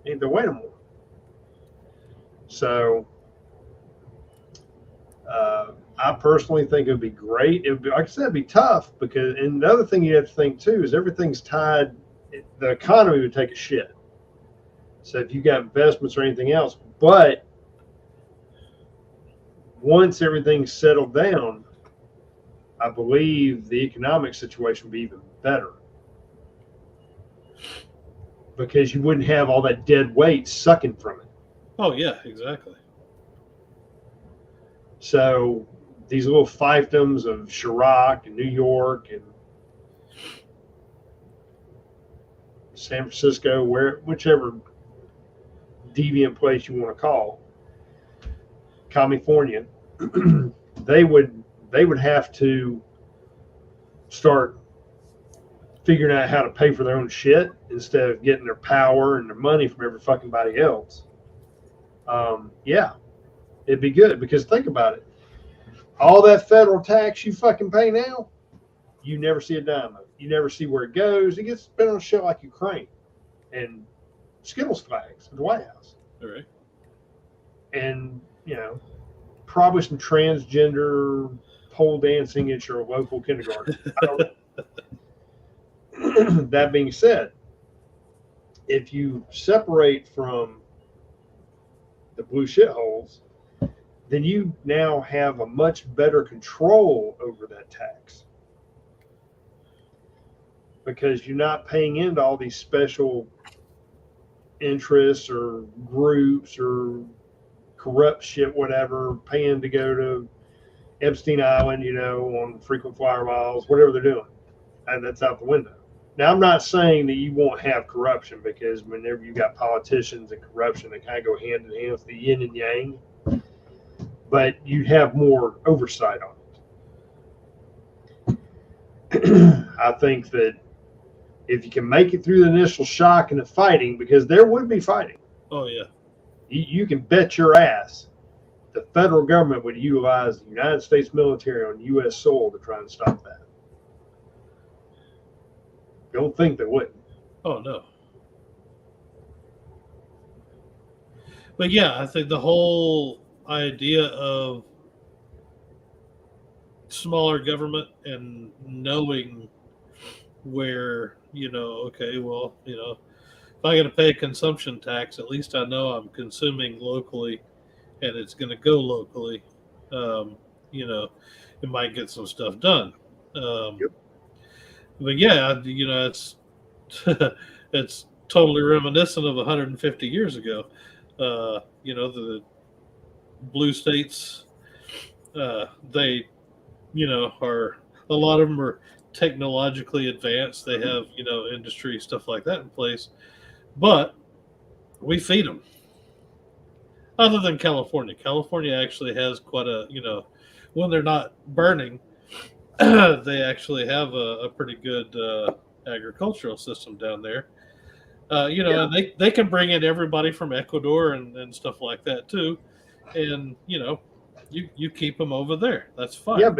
Ain't the way no more. So I personally think it would be great. It would be, like I said, it'd be tough because, and the other thing you have to think too is everything's tied. The economy would take a shit. So if you got investments or anything else, but once everything's settled down, I believe the economic situation would be even better because you wouldn't have all that dead weight sucking from it. Oh yeah, exactly. So these little fiefdoms of Chirac and New York and San Francisco, whichever deviant place you want to call, California, they would have to start figuring out how to pay for their own shit instead of getting their power and their money from every fucking body else. Yeah, it'd be good because think about it. All that federal tax you fucking pay now, you never see a dime of it. You never see where it goes. It gets spent on shit like Ukraine and Skittles flags at the White House. All right. And, probably some transgender pole dancing at your local kindergarten. That being said, if you separate from the blue shitholes, then you now have a much better control over that tax because you're not paying into all these special interests or groups or corrupt shit, whatever, paying to go to Epstein Island, on frequent flyer miles, whatever they're doing. And that's out the window. Now, I'm not saying that you won't have corruption, because whenever you got politicians and corruption, they kind of go hand in hand with the yin and yang. But you'd have more oversight on it. I think that if you can make it through the initial shock and the fighting, because there would be fighting. Oh, yeah. You can bet your ass the federal government would utilize the United States military on U.S. soil to try and stop that. Don't think they wouldn't. Oh, no. But yeah, I think the whole idea of smaller government and knowing where, okay, well, if I got to pay a consumption tax, at least I know I'm consuming locally and it's going to go locally. It might get some stuff done. Yep. But yeah, it's it's totally reminiscent of 150 years ago. The blue states, they, are, a lot of them are technologically advanced. They have, industry, stuff like that in place, but we feed them. Other than California. California actually has quite a, when they're not burning, they actually have a pretty good agricultural system down there. And they can bring in everybody from Ecuador and stuff like that too. And, you keep them over there. That's fine. Yeah,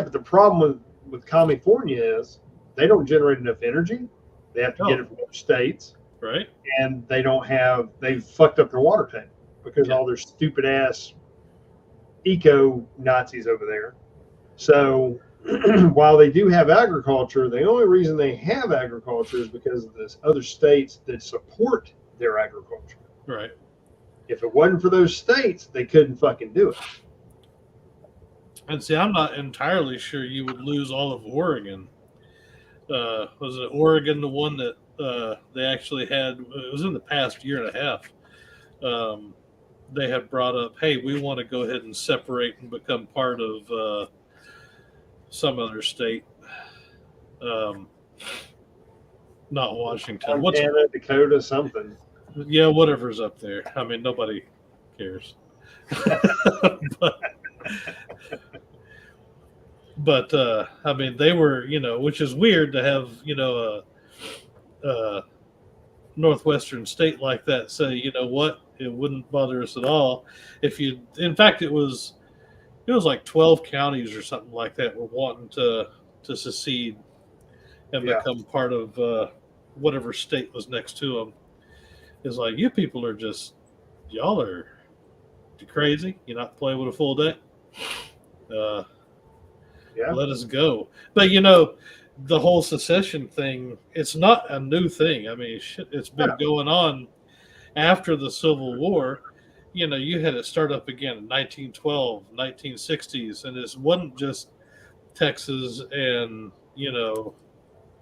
but the problem with California is they don't generate enough energy. They have to get it from other states. Right. And they've fucked up their water tank because all their stupid ass eco Nazis over there. So while they do have agriculture, the only reason they have agriculture is because of the other states that support their agriculture. Right. If it wasn't for those states, they couldn't fucking do it. And see, I'm not entirely sure you would lose all of Oregon. Was it Oregon, the one that they actually had? It was in the past year and a half. They had brought up, hey, we want to go ahead and separate and become part of some other state. Not Washington. Montana, Dakota, something. Yeah, whatever's up there. I mean, nobody cares. But I mean, they were, which is weird to have, a northwestern state like that say, you know what, it wouldn't bother us at all if you. In fact, it was like 12 counties or something like that were wanting to secede and become part of whatever state was next to them. It's like, you people are just, y'all are crazy. You're not playing with a full deck. Let us go. But the whole secession thing, it's not a new thing. I mean, shit, it's been going on after the Civil War. You had it start up again in 1912, 1960s, and it wasn't just Texas and,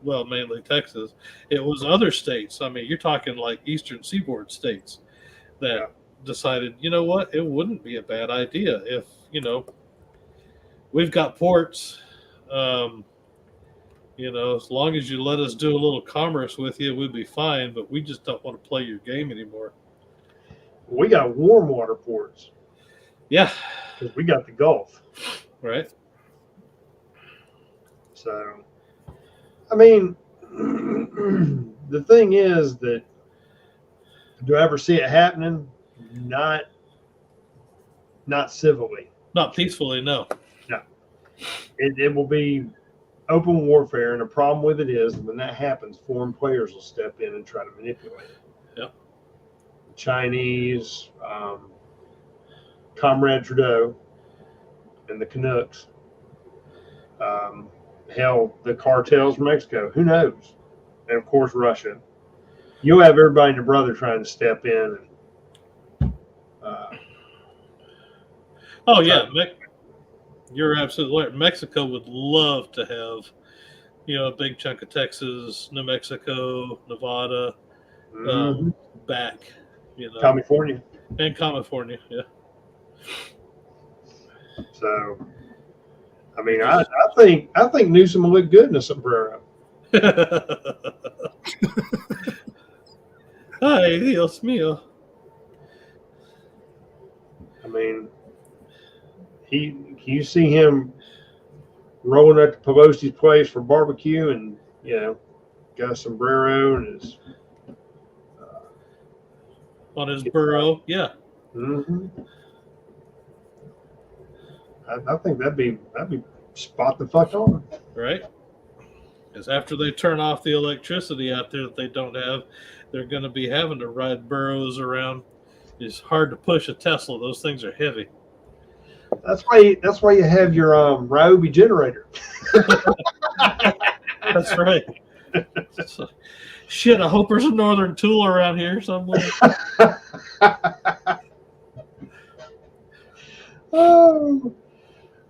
mainly Texas. It was other states. I mean, you're talking like Eastern Seaboard states that decided, you know what, it wouldn't be a bad idea if, we've got ports, as long as you let us do a little commerce with you, we'd be fine, but we just don't want to play your game anymore. We got warm water ports. Yeah. Because we got the Gulf. Right. So, I mean, the thing is that, do I ever see it happening? Not civilly. Not peacefully, no. No. It will be open warfare, and the problem with it is when that happens, foreign players will step in and try to manipulate it. Yep. The Chinese, Comrade Trudeau, and the Canucks. Hell, the cartels from Mexico. Who knows? And of course, Russia. You'll have everybody and your brother trying to step in. And, oh yeah, you're absolutely right. Mexico would love to have, a big chunk of Texas, New Mexico, Nevada, back. California. And California, yeah. So, I mean, I think Newsom will look good in a sombrero. Ay, Dios mío. I mean, you see him rolling up to Pelosi's place for barbecue, and got a sombrero and his On his burro, yeah. Mm-hmm. I think that'd be spot the fuck on. Right? Because after they turn off the electricity out there that they don't have, they're going to be having to ride burros around. It's hard to push a Tesla. Those things are heavy. That's why you have your Ryobi generator. That's right. So, shit, I hope there's a Northern Tool around here somewhere. Oh,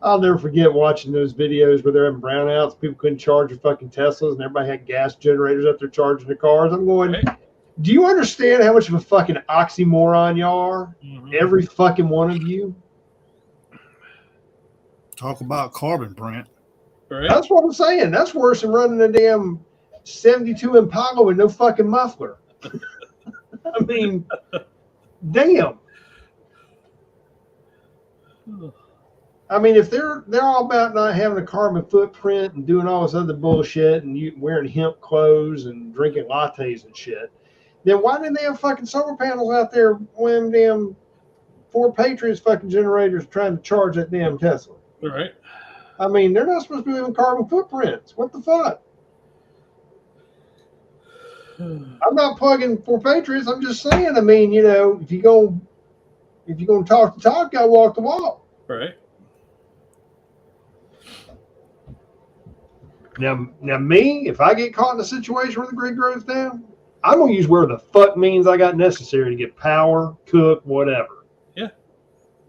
I'll never forget watching those videos where they're having brownouts. People couldn't charge their fucking Teslas, and everybody had gas generators up there charging their cars. I'm going, right. Do you understand how much of a fucking oxymoron y'all are? Mm-hmm. Every fucking one of you. Talk about carbon, Brent. Right. That's what I'm saying. That's worse than running a damn 72 Impala with no fucking muffler. I mean, damn. I mean, if they're all about not having a carbon footprint and doing all this other bullshit and you wearing hemp clothes and drinking lattes and shit, then why didn't they have fucking solar panels out there when damn Ford Patriots fucking generators trying to charge that damn Tesla? Right. I mean, they're not supposed to be having carbon footprints. What the fuck? I'm not plugging for Patriots. I'm just saying. I mean, if you're gonna talk the talk, you gotta walk the walk. Right. Now, me, if I get caught in a situation where the grid goes down, I'm gonna use where the fuck means I got necessary to get power, cook, whatever. Yeah.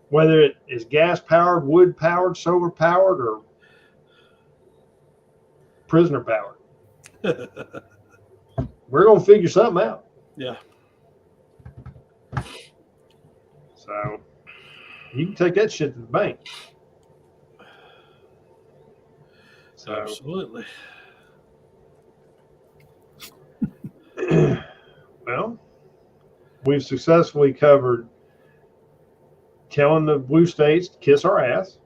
Whether it is gas powered, wood powered, solar powered, or prisoner powered. We're gonna figure something out. Yeah. So you can take that shit to the bank. So, absolutely. Well, we've successfully covered telling the blue states to kiss our ass,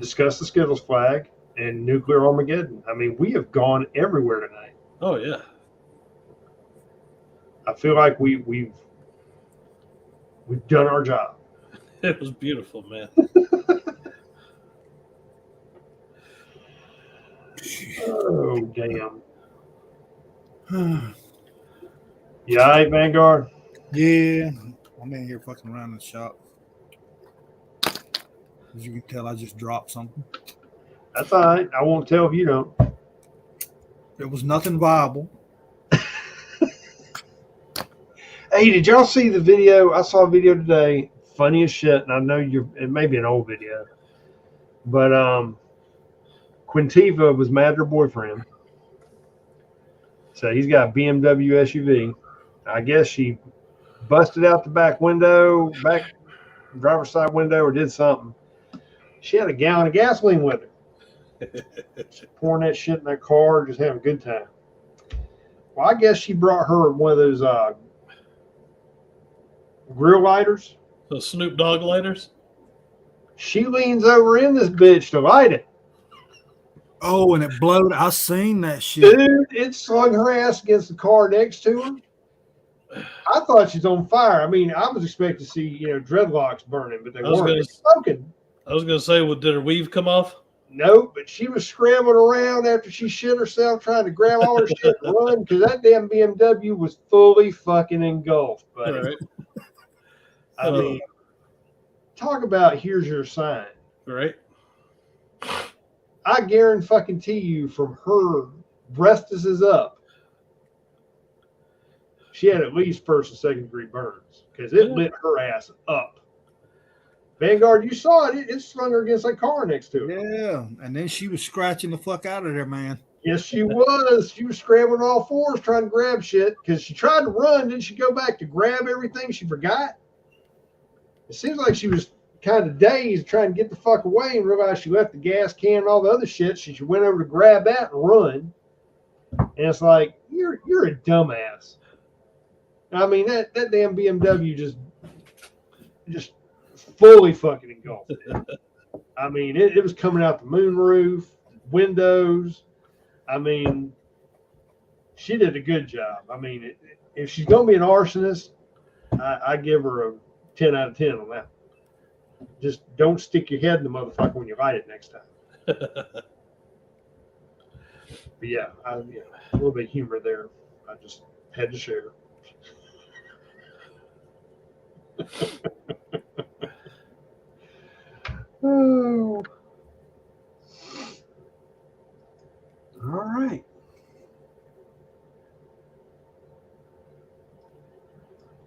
discuss the Skittles flag, and nuclear Armageddon. I mean, we have gone everywhere tonight. Oh yeah. I feel like we've done our job. It was beautiful, man. Oh damn. You all right, Vanguard? Yeah, I'm in here fucking around in the shop. As you can tell, I just dropped something. That's all right. I won't tell if you don't. There was nothing viable. Hey, did y'all see the video? I saw a video today. Funny as shit, and I know it may be an old video. But Quintifa was mad at her boyfriend. So he's got a BMW SUV. I guess she busted out the back driver's side window, or did something. She had a gallon of gasoline with her. She's pouring that shit in that car, just having a good time. Well, I guess she brought her one of those grill lighters. Those Snoop Dogg lighters? She leans over in this bitch to light it. Oh, and it blowed. I seen that shit. Dude, it slung her ass against the car next to her. I thought she's on fire. I mean, I was expecting to see, dreadlocks burning, but they weren't smoking. I was going to say, did her weave come off? No, but she was scrambling around after she shit herself trying to grab all her shit and run because that damn BMW was fully fucking engulfed, buddy. Right. I mean, talk about here's your sign. Right. I guarantee you from her breastises up, she had at least first and second degree burns because it lit her ass up. Vanguard, you saw it. It slung her against that car next to her. Yeah, and then she was scratching the fuck out of there, man. Yes, she was. She was scrambling all fours trying to grab shit because she tried to run. Didn't she go back to grab everything she forgot? It seems like she was kind of dazed trying to get the fuck away and realized she left the gas can and all the other shit. So she went over to grab that and run. And it's like, you're a dumbass. I mean, that damn BMW just fully fucking engulfed it. I mean, it was coming out the moonroof, windows. I mean, she did a good job. I mean, if she's going to be an arsonist, I give her a 10 out of 10 on that. Just don't stick your head in the motherfucker when you light it next time. But yeah, a little bit of humor there. I just had to share. Oh. All right.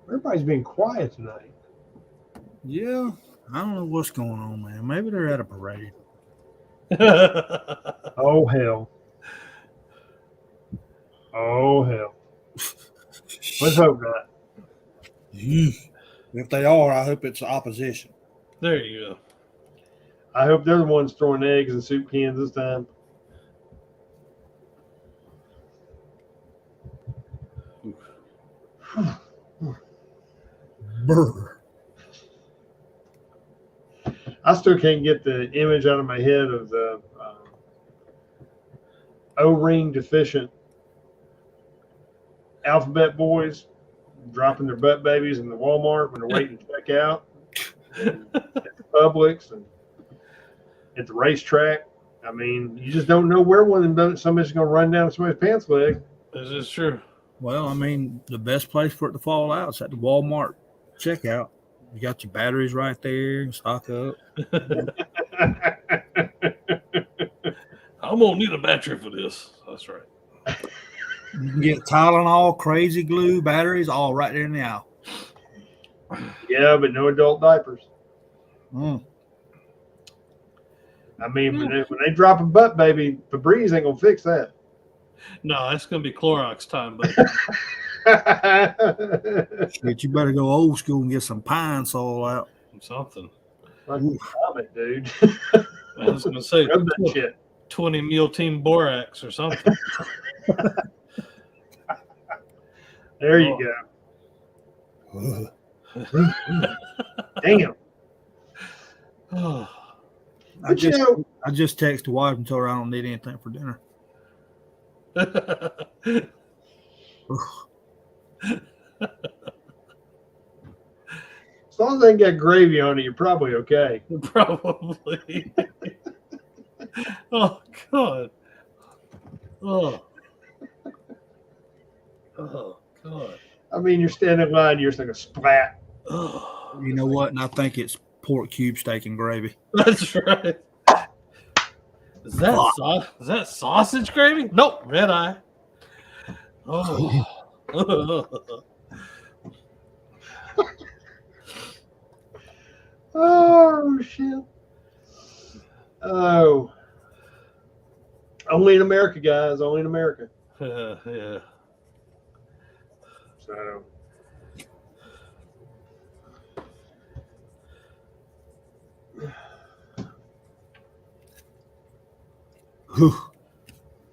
Everybody's been quiet tonight. Yeah, I don't know what's going on, man. Maybe they're at a parade. Oh, hell. Oh, hell. Let's hope not. If they are, I hope it's opposition. There you go. I hope they're the ones throwing eggs in soup cans this time. Brr. I still can't get the image out of my head of the O-ring deficient alphabet boys dropping their butt babies in the Walmart when they're waiting to check out, and at the Publix and at the racetrack. I mean, you just don't know where one of them somebody's going to run down somebody's pants leg. This is true. Well, I mean, the best place for it to fall out is at the Walmart checkout. You got your batteries right there, stock up. I'm going to need a battery for this. That's right. You can get Tylenol, crazy glue, batteries, all right there in the aisle. Yeah, but no adult diapers. Mm. I mean, when they drop a butt baby, Febreze ain't going to fix that. No, that's going to be Clorox time, but Shit, you better go old school and get some pine sol out. something. Fucking vomit, dude. I was going to say Rub that shit. 20 meal team borax or something. There you go. Damn. I just texted the wife and told her I don't need anything for dinner. As long as they ain't got gravy on it, you're probably okay. Probably. Oh, God. Oh. Oh, God. I mean, you're standing in line, you're just like a splat. Oh, You know what? And I think it's pork cube steak and gravy. that's right. Is that sausage gravy? Nope, red eye. Oh. Oh, shit. Oh. Only in America, guys. Only in America. Yeah. So. Whew.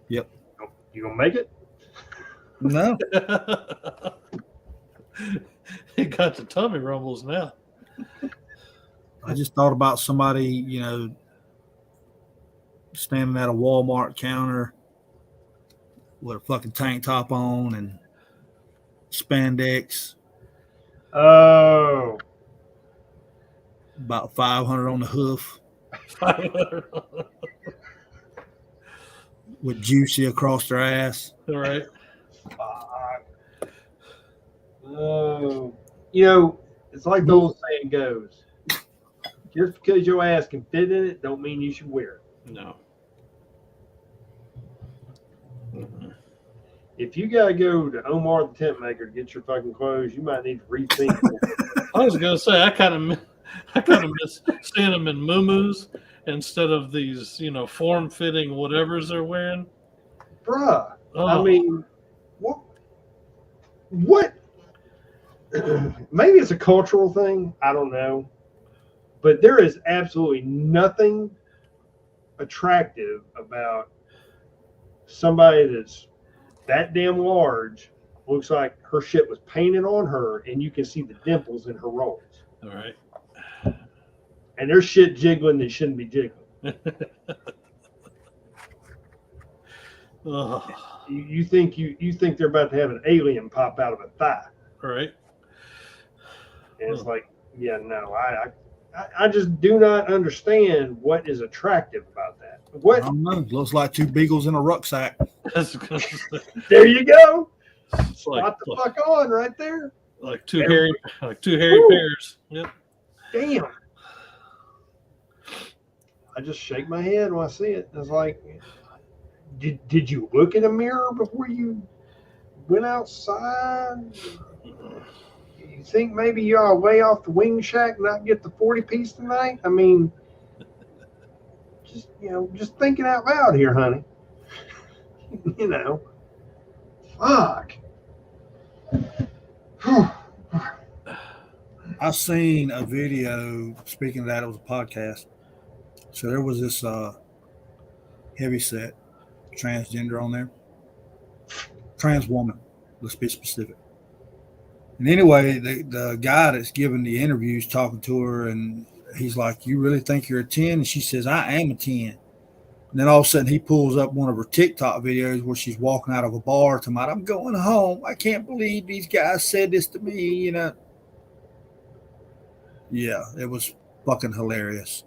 Yep. You gonna make it? No. He got the tummy rumbles now. I just thought about somebody, you know, standing at a Walmart counter with a fucking tank top on and spandex, Oh. about 500 on the hoof, with juicy across their ass. All right. Oh. You know, it's like the old saying goes. Just because your ass can fit in it, don't mean you should wear it. No. If you gotta go to Omar the tent maker to get your fucking clothes, you might need to rethink. I was gonna say I kind of miss seeing them in muumuus instead of these, form-fitting whatevers they're wearing. Bruh. Oh. I mean, what? Maybe it's a cultural thing. I don't know. But there is absolutely nothing attractive about somebody that's that damn large. Looks like her shit was painted on her, and you can see the dimples in her rolls. All right. And there's shit jiggling that shouldn't be jiggling. Oh, You think they're about to have an alien pop out of a thigh, all right. and it's like, yeah, no, I just do not understand what is attractive about that. I What? don't know. Looks like two beagles in a rucksack. There you go. It's Spot the fuck on right there. like two hairy pears. Yep. Damn. I just shake my head when I see it. It's like, did you look in a mirror before you went outside? You think maybe you ought to lay off the wing shack and not get the 40-piece tonight? I mean, just thinking out loud here, honey. Fuck. I seen a video. Speaking of that, it was a podcast. So there was this heavy set transgender on there, trans woman. Let's be specific. And anyway, the guy that's giving the interviews talking to her, and he's like, "You really think you're a 10?" And she says, "I am a 10." And then all of a sudden, he pulls up one of her TikTok videos where she's walking out of a bar talking about, "I'm going home. I can't believe these guys said this to me." Yeah, it was fucking hilarious.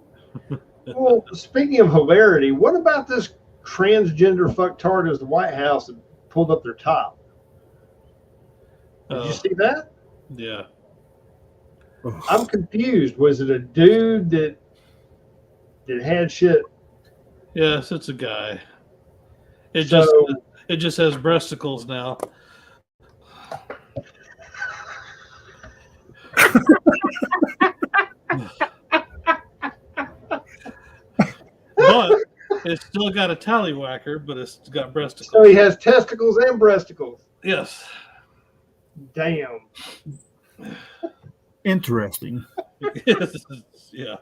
Well, speaking of hilarity, what about this transgender fucktard as the White House that pulled up their top? Did you see that? Yeah. I'm confused. Was it a dude that had shit? Yes, it's a guy. It So- just has breasticles now. But it's still got a tallywhacker, but it's got breasticles. So he has testicles and breasticles. Yes. Damn. Interesting. Yeah.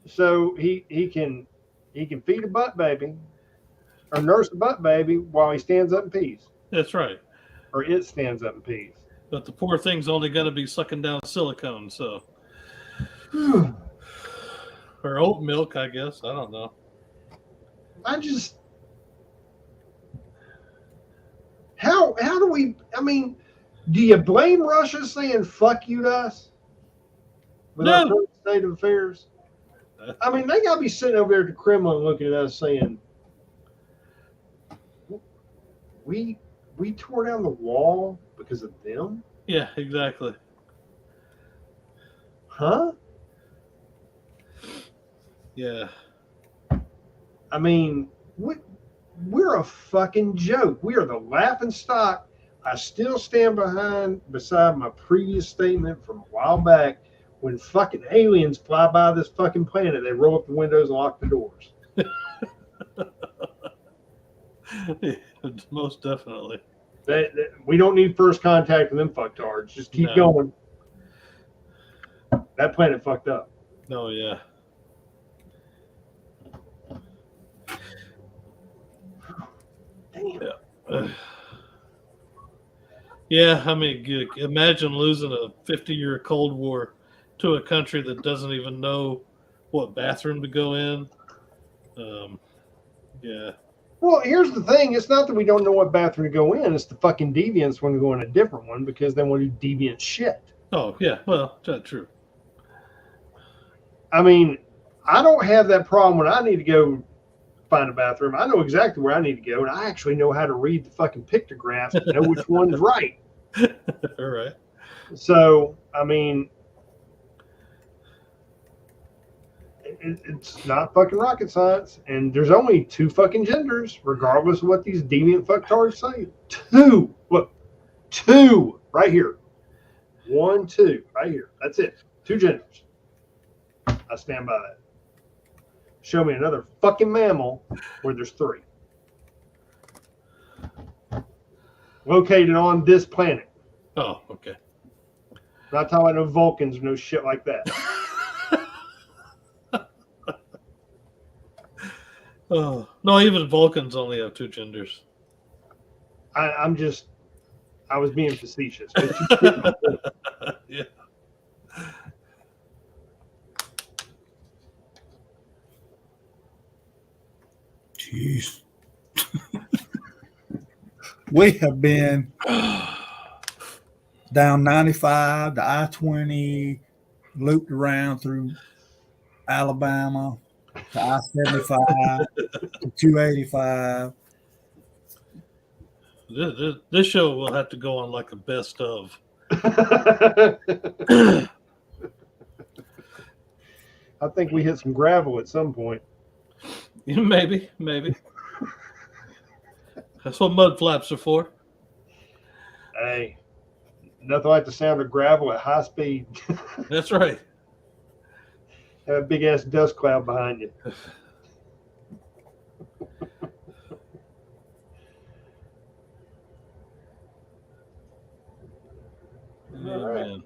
So he can feed a butt baby or nurse a butt baby while he stands up and pees, That's right. or it stands up and pees. But the poor thing's only going to be sucking down silicone, so. Or oat milk, I guess. I don't know. How do we? I mean, do you blame Russia saying "fuck you" to us with our No. current state of affairs? I mean, they gotta be sitting over there at the Kremlin looking at us saying, "We tore down the wall because of them." Yeah, exactly. Huh? Yeah. I mean, we're a fucking joke. We are the laughing stock. I still stand beside my previous statement from a while back. When fucking aliens fly by this fucking planet, they roll up the windows and lock the doors. Most definitely. We don't need first contact with them fucktards. Just keep going. That planet fucked up. Oh, yeah. Damn. Yeah. Yeah, I mean, imagine losing a 50-year Cold War to a country that doesn't even know what bathroom to go in. Yeah. Well, here's the thing. It's not that we don't know what bathroom to go in. It's the fucking deviants want to go in a different one because they want to do deviant shit. Oh, yeah. Well, that's true. I mean, I don't have that problem when I need to go find a bathroom. I know exactly where I need to go, and I actually know how to read the fucking pictographs and know which one's right. All right. So, I mean, it's not fucking rocket science, and there's only two fucking genders, regardless of what these deviant fucktards say. Two. Look, two right here. 1, 2 right here. That's it. Two genders. I stand by that. Show me another fucking mammal where there's 3. Located on this planet. Oh, okay. Not talking about no Vulcans or no shit like that. Oh no, even Vulcans only have two genders. I was being facetious, but you get my point. Yeah. Jeez. We have been down 95 to I-20, looped around through Alabama to I-75 to 285. This show will have to go on like a best of. I think we hit some gravel at some point. Maybe. That's what mud flaps are for. Hey, nothing like the sound of gravel at high speed. That's right. Have a big ass dust cloud behind you. Oh, All right. man.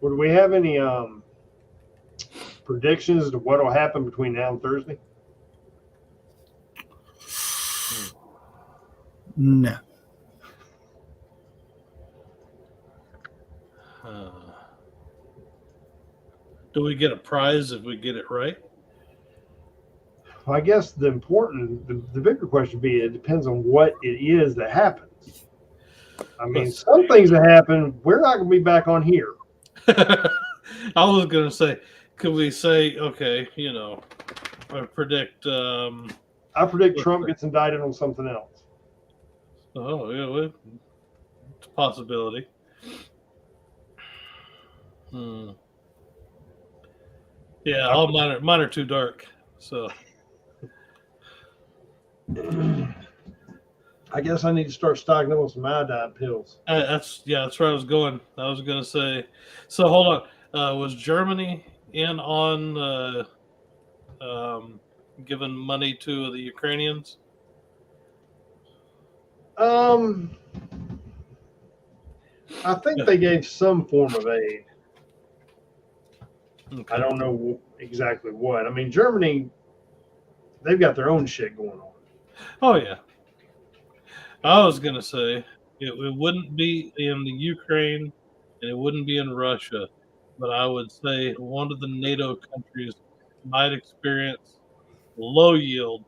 Would we have any predictions to what will happen between now and Thursday? No. Do we get a prize if we get it right? Well, I guess the bigger question would be it depends on what it is that happens. I mean, some things that happen, we're not going to be back on here. I was going to say, could we say, okay, I predict. I predict Trump gets indicted on something else. Oh, yeah, it's a possibility. Yeah, all mine are too dark. So I guess I need to start stocking up on some iodine pills. that's where I was going. I was going to say. So hold on. Was Germany in on giving money to the Ukrainians? I think they gave some form of aid. Okay. I don't know exactly what. I mean, Germany, they've got their own shit going on. Oh, yeah. I was going to say it wouldn't be in the Ukraine and it wouldn't be in Russia, but I would say one of the NATO countries might experience low yield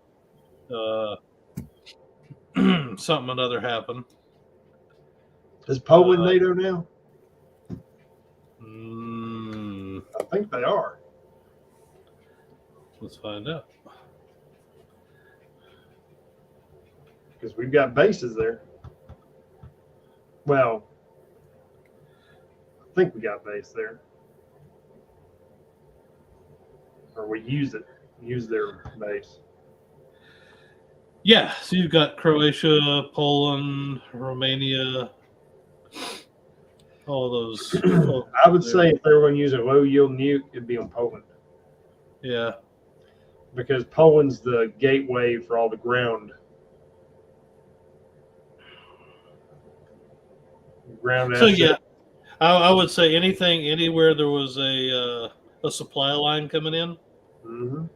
something or other happen. Is Poland NATO now? I think they are. Let's find out. Because we've got bases there. Well, I think we got base there. Or we use their base. Yeah, so you've got Croatia, Poland, Romania, all those. I would say if they were going to use a low yield nuke, it'd be on Poland. Yeah. Because Poland's the gateway for all the ground So yeah, I would say anywhere there was a supply line coming in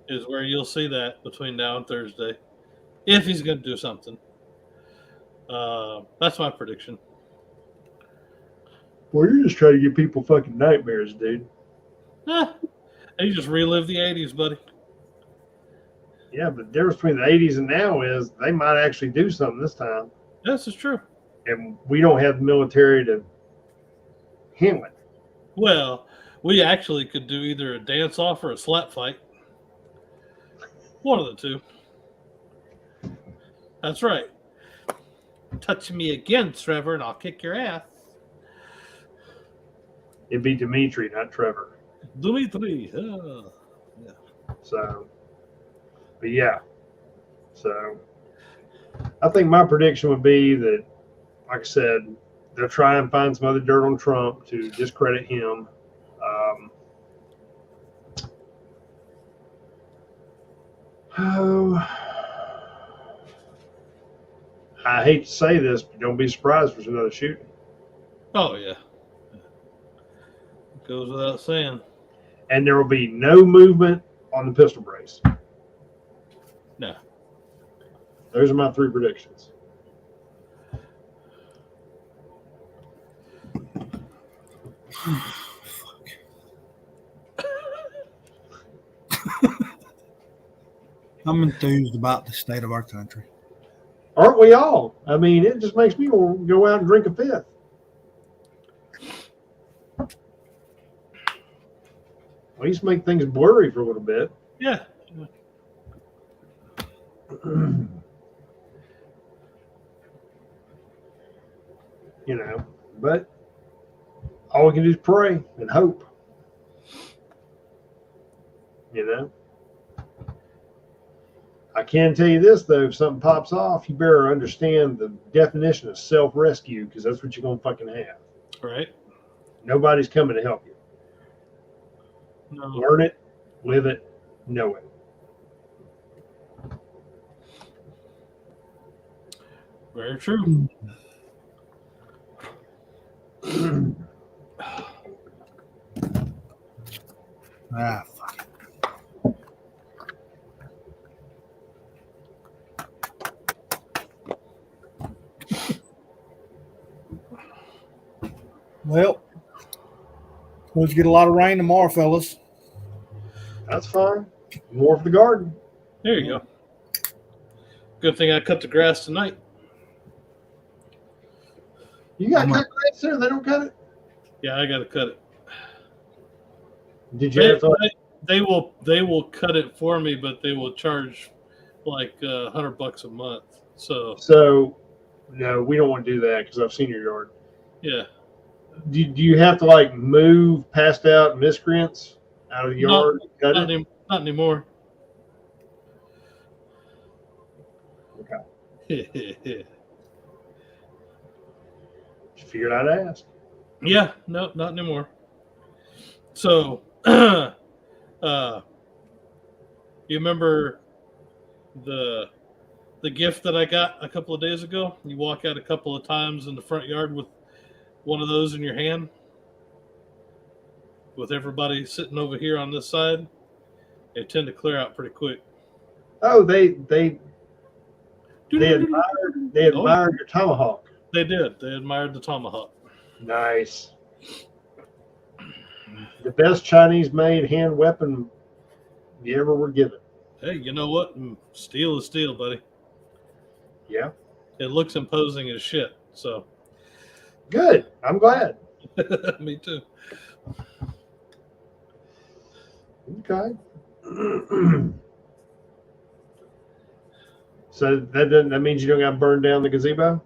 is where you'll see that between now and Thursday, if he's going to do something. That's my prediction. Well, you're just trying to give people fucking nightmares, dude. You just relive the 80s, buddy. Yeah, but the difference between the 80s and now is they might actually do something this time. This is true. And we don't have the military to handle it. Well, we actually could do either a dance-off or a slap fight. One of the two. That's right. Touch me again, Trevor, and I'll kick your ass. It'd be Dimitri, not Trevor. Dimitri. Yeah. So, but yeah. So, I think my prediction would be that, like I said, they'll try and find some other dirt on Trump to discredit him. I hate to say this, but don't be surprised if there's another shooting. Oh yeah, goes without saying. And there will be no movement on the pistol brace. No. Those are my 3 predictions. I'm enthused about the state of our country. Aren't we all? I mean, it just makes me want to go out and drink a fifth. At least make things blurry for a little bit. Yeah. You know, but all we can do is pray and hope. You know, I can tell you this though: if something pops off, you better understand the definition of self-rescue, because that's what you're gonna fucking have. Right. Nobody's coming to help you. No. Learn it, live it, know it. Very true. Fuck. Well, supposed to get a lot of rain tomorrow, fellas. That's fine. More for the garden. There you go. Good thing I cut the grass tonight. You got cut grass there? They don't cut it? Yeah, I got to cut it. Did you have to? They will cut it for me, but they will charge like $100 a month. So No, we don't want to do that because I've seen your yard. Yeah. Do you have to like move passed out miscreants out of the yard? Not anymore. Okay. Just figured I'd ask. Yeah, no, not anymore. So, you remember the gift that I got a couple of days ago? You walk out a couple of times in the front yard with one of those in your hand, with everybody sitting over here on this side. They tend to clear out pretty quick. Oh, they admired your tomahawk. They did. They admired the tomahawk. Nice. The best Chinese-made hand weapon you ever were given. Hey, you know what? Steel is steel, buddy. Yeah. It looks imposing as shit. So. Good. I'm glad. Me too. Okay. So that means you don't got to burn down the gazebo?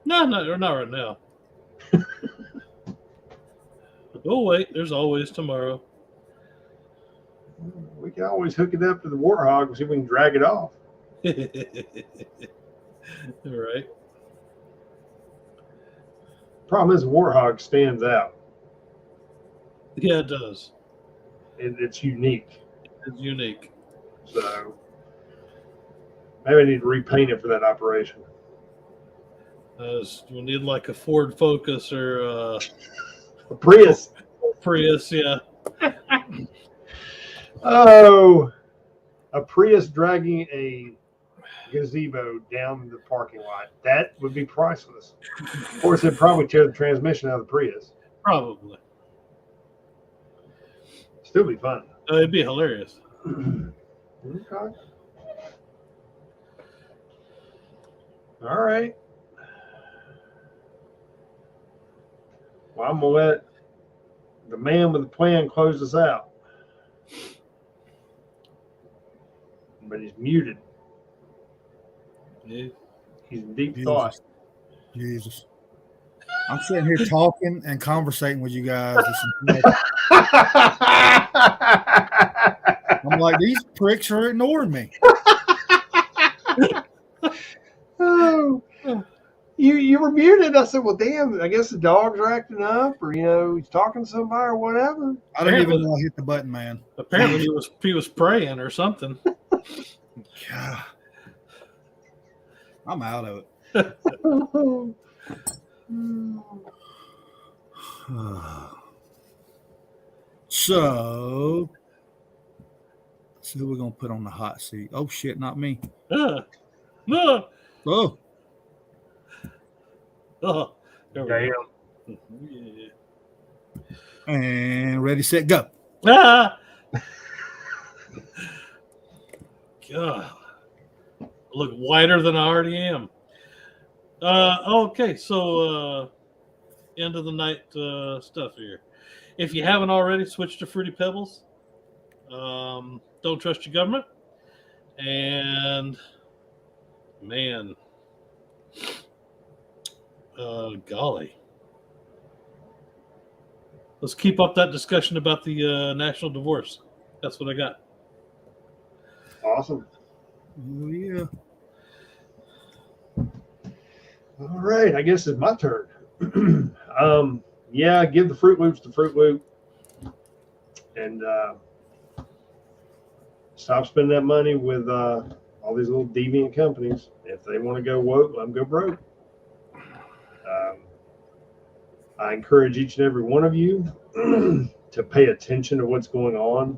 No, not right now. Oh wait, there's always tomorrow. We can always hook it up to the warthog and see if we can drag it off. All right. Problem is, the warthog stands out. Yeah, it does. It's unique. It's unique. So maybe I need to repaint it for that operation. We'll need like a Ford Focus or A Prius. Prius, yeah. Oh, a Prius dragging a gazebo down the parking lot. That would be priceless. Of course, it'd probably tear the transmission out of the Prius. Probably. Still be fun. It'd be hilarious. Okay. All right. Well, I'm going to let the man with the plan close us out. But he's muted. Yeah. He's in deep Jesus. thought. Jesus. I'm sitting here talking and conversating with you guys. I'm like, these pricks are ignoring me. Oh, you were muted. I said, well, damn, I guess the dogs are acting up, or he's talking to somebody or whatever. I didn't even know I hit the button, man. Apparently he was praying or something. God. I'm out of it. So, let's see who we're going to put on the hot seat. Oh, shit, not me. No. Oh, Oh, there we Damn. go. Yeah. and ready, set, go. Ah! God. I look whiter than I already am. Okay, so end of the night stuff here. If you haven't already, switch to Fruity Pebbles. Don't trust your government. And man, golly. Let's keep up that discussion about the national divorce. That's what I got. Awesome. Oh, yeah. All right, I guess it's my turn. Yeah, give the Fruit Loops to Fruit Loop, and stop spending that money with all these little deviant companies. If they want to go woke, let them go broke. I encourage each and every one of you to pay attention to what's going on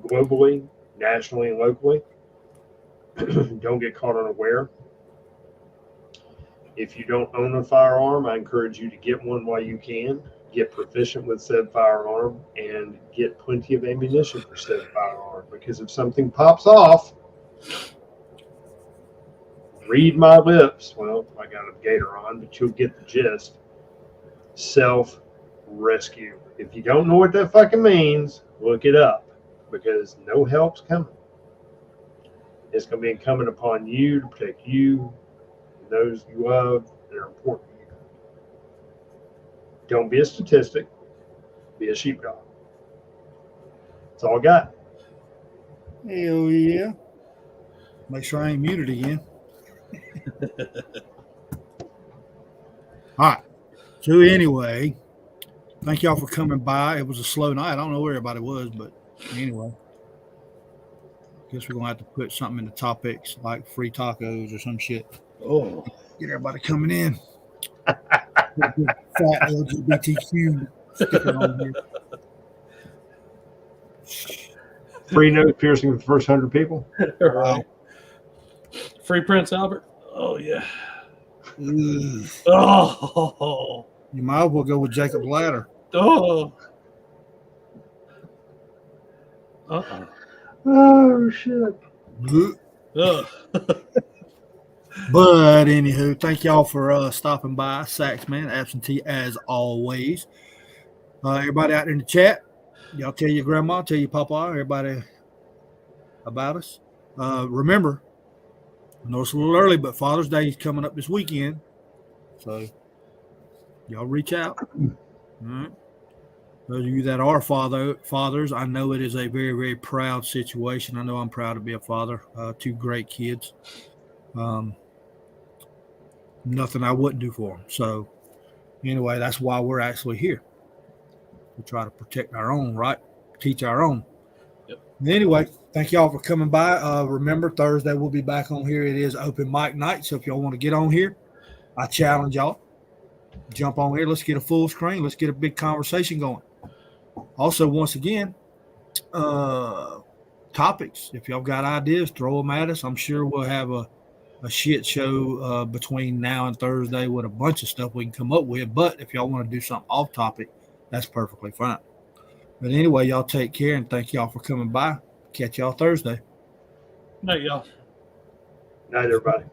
globally, nationally, and locally. Don't get caught unaware. If you don't own a firearm, I encourage you to get one while you can. Get proficient with said firearm and get plenty of ammunition for said firearm. Because if something pops off, read my lips. Well, I got a gator on, but you'll get the gist. Self-rescue. If you don't know what that fucking means, look it up. Because no help's coming. It's going to be incumbent upon you to protect you and those you love that are important to you. Don't be a statistic. Be a sheepdog. That's all I got. Hell yeah. Make sure I ain't muted again. All right. So anyway, thank y'all for coming by. It was a slow night. I don't know where everybody was, but anyway. Guess we're going to have to put something in the topics like free tacos or some shit. Oh. Get everybody coming in. Fat LGBTQ sticker on here. Free nose piercing with the first 100 people. Right. Free Prince Albert. Oh yeah. Ugh. Oh. You might as well go with Jacob's Ladder. Oh. Uh-uh. Oh, shit. Ugh. But anywho, thank y'all for stopping by. Saxman, absentee as always. Everybody out in the chat, y'all tell your grandma, tell your papa, everybody about us. Remember, I know it's a little early, but Father's Day is coming up this weekend. So y'all reach out. All right. Those of you that are fathers, I know it is a very, very proud situation. I know I'm proud to be a father. 2 great kids. Nothing I wouldn't do for them. So anyway, that's why we're actually here. We try to protect our own, right? Teach our own. Yep. Anyway, thank y'all for coming by. Remember, Thursday we'll be back on here. It is open mic night. So if y'all want to get on here, I challenge y'all. Jump on here. Let's get a full screen. Let's get a big conversation going. Also, once again, topics. If y'all got ideas, throw them at us. I'm sure we'll have a shit show between now and Thursday with a bunch of stuff we can come up with. But if y'all want to do something off topic, that's perfectly fine. But anyway, y'all take care and thank y'all for coming by. Catch y'all Thursday. Night, y'all. Night, everybody.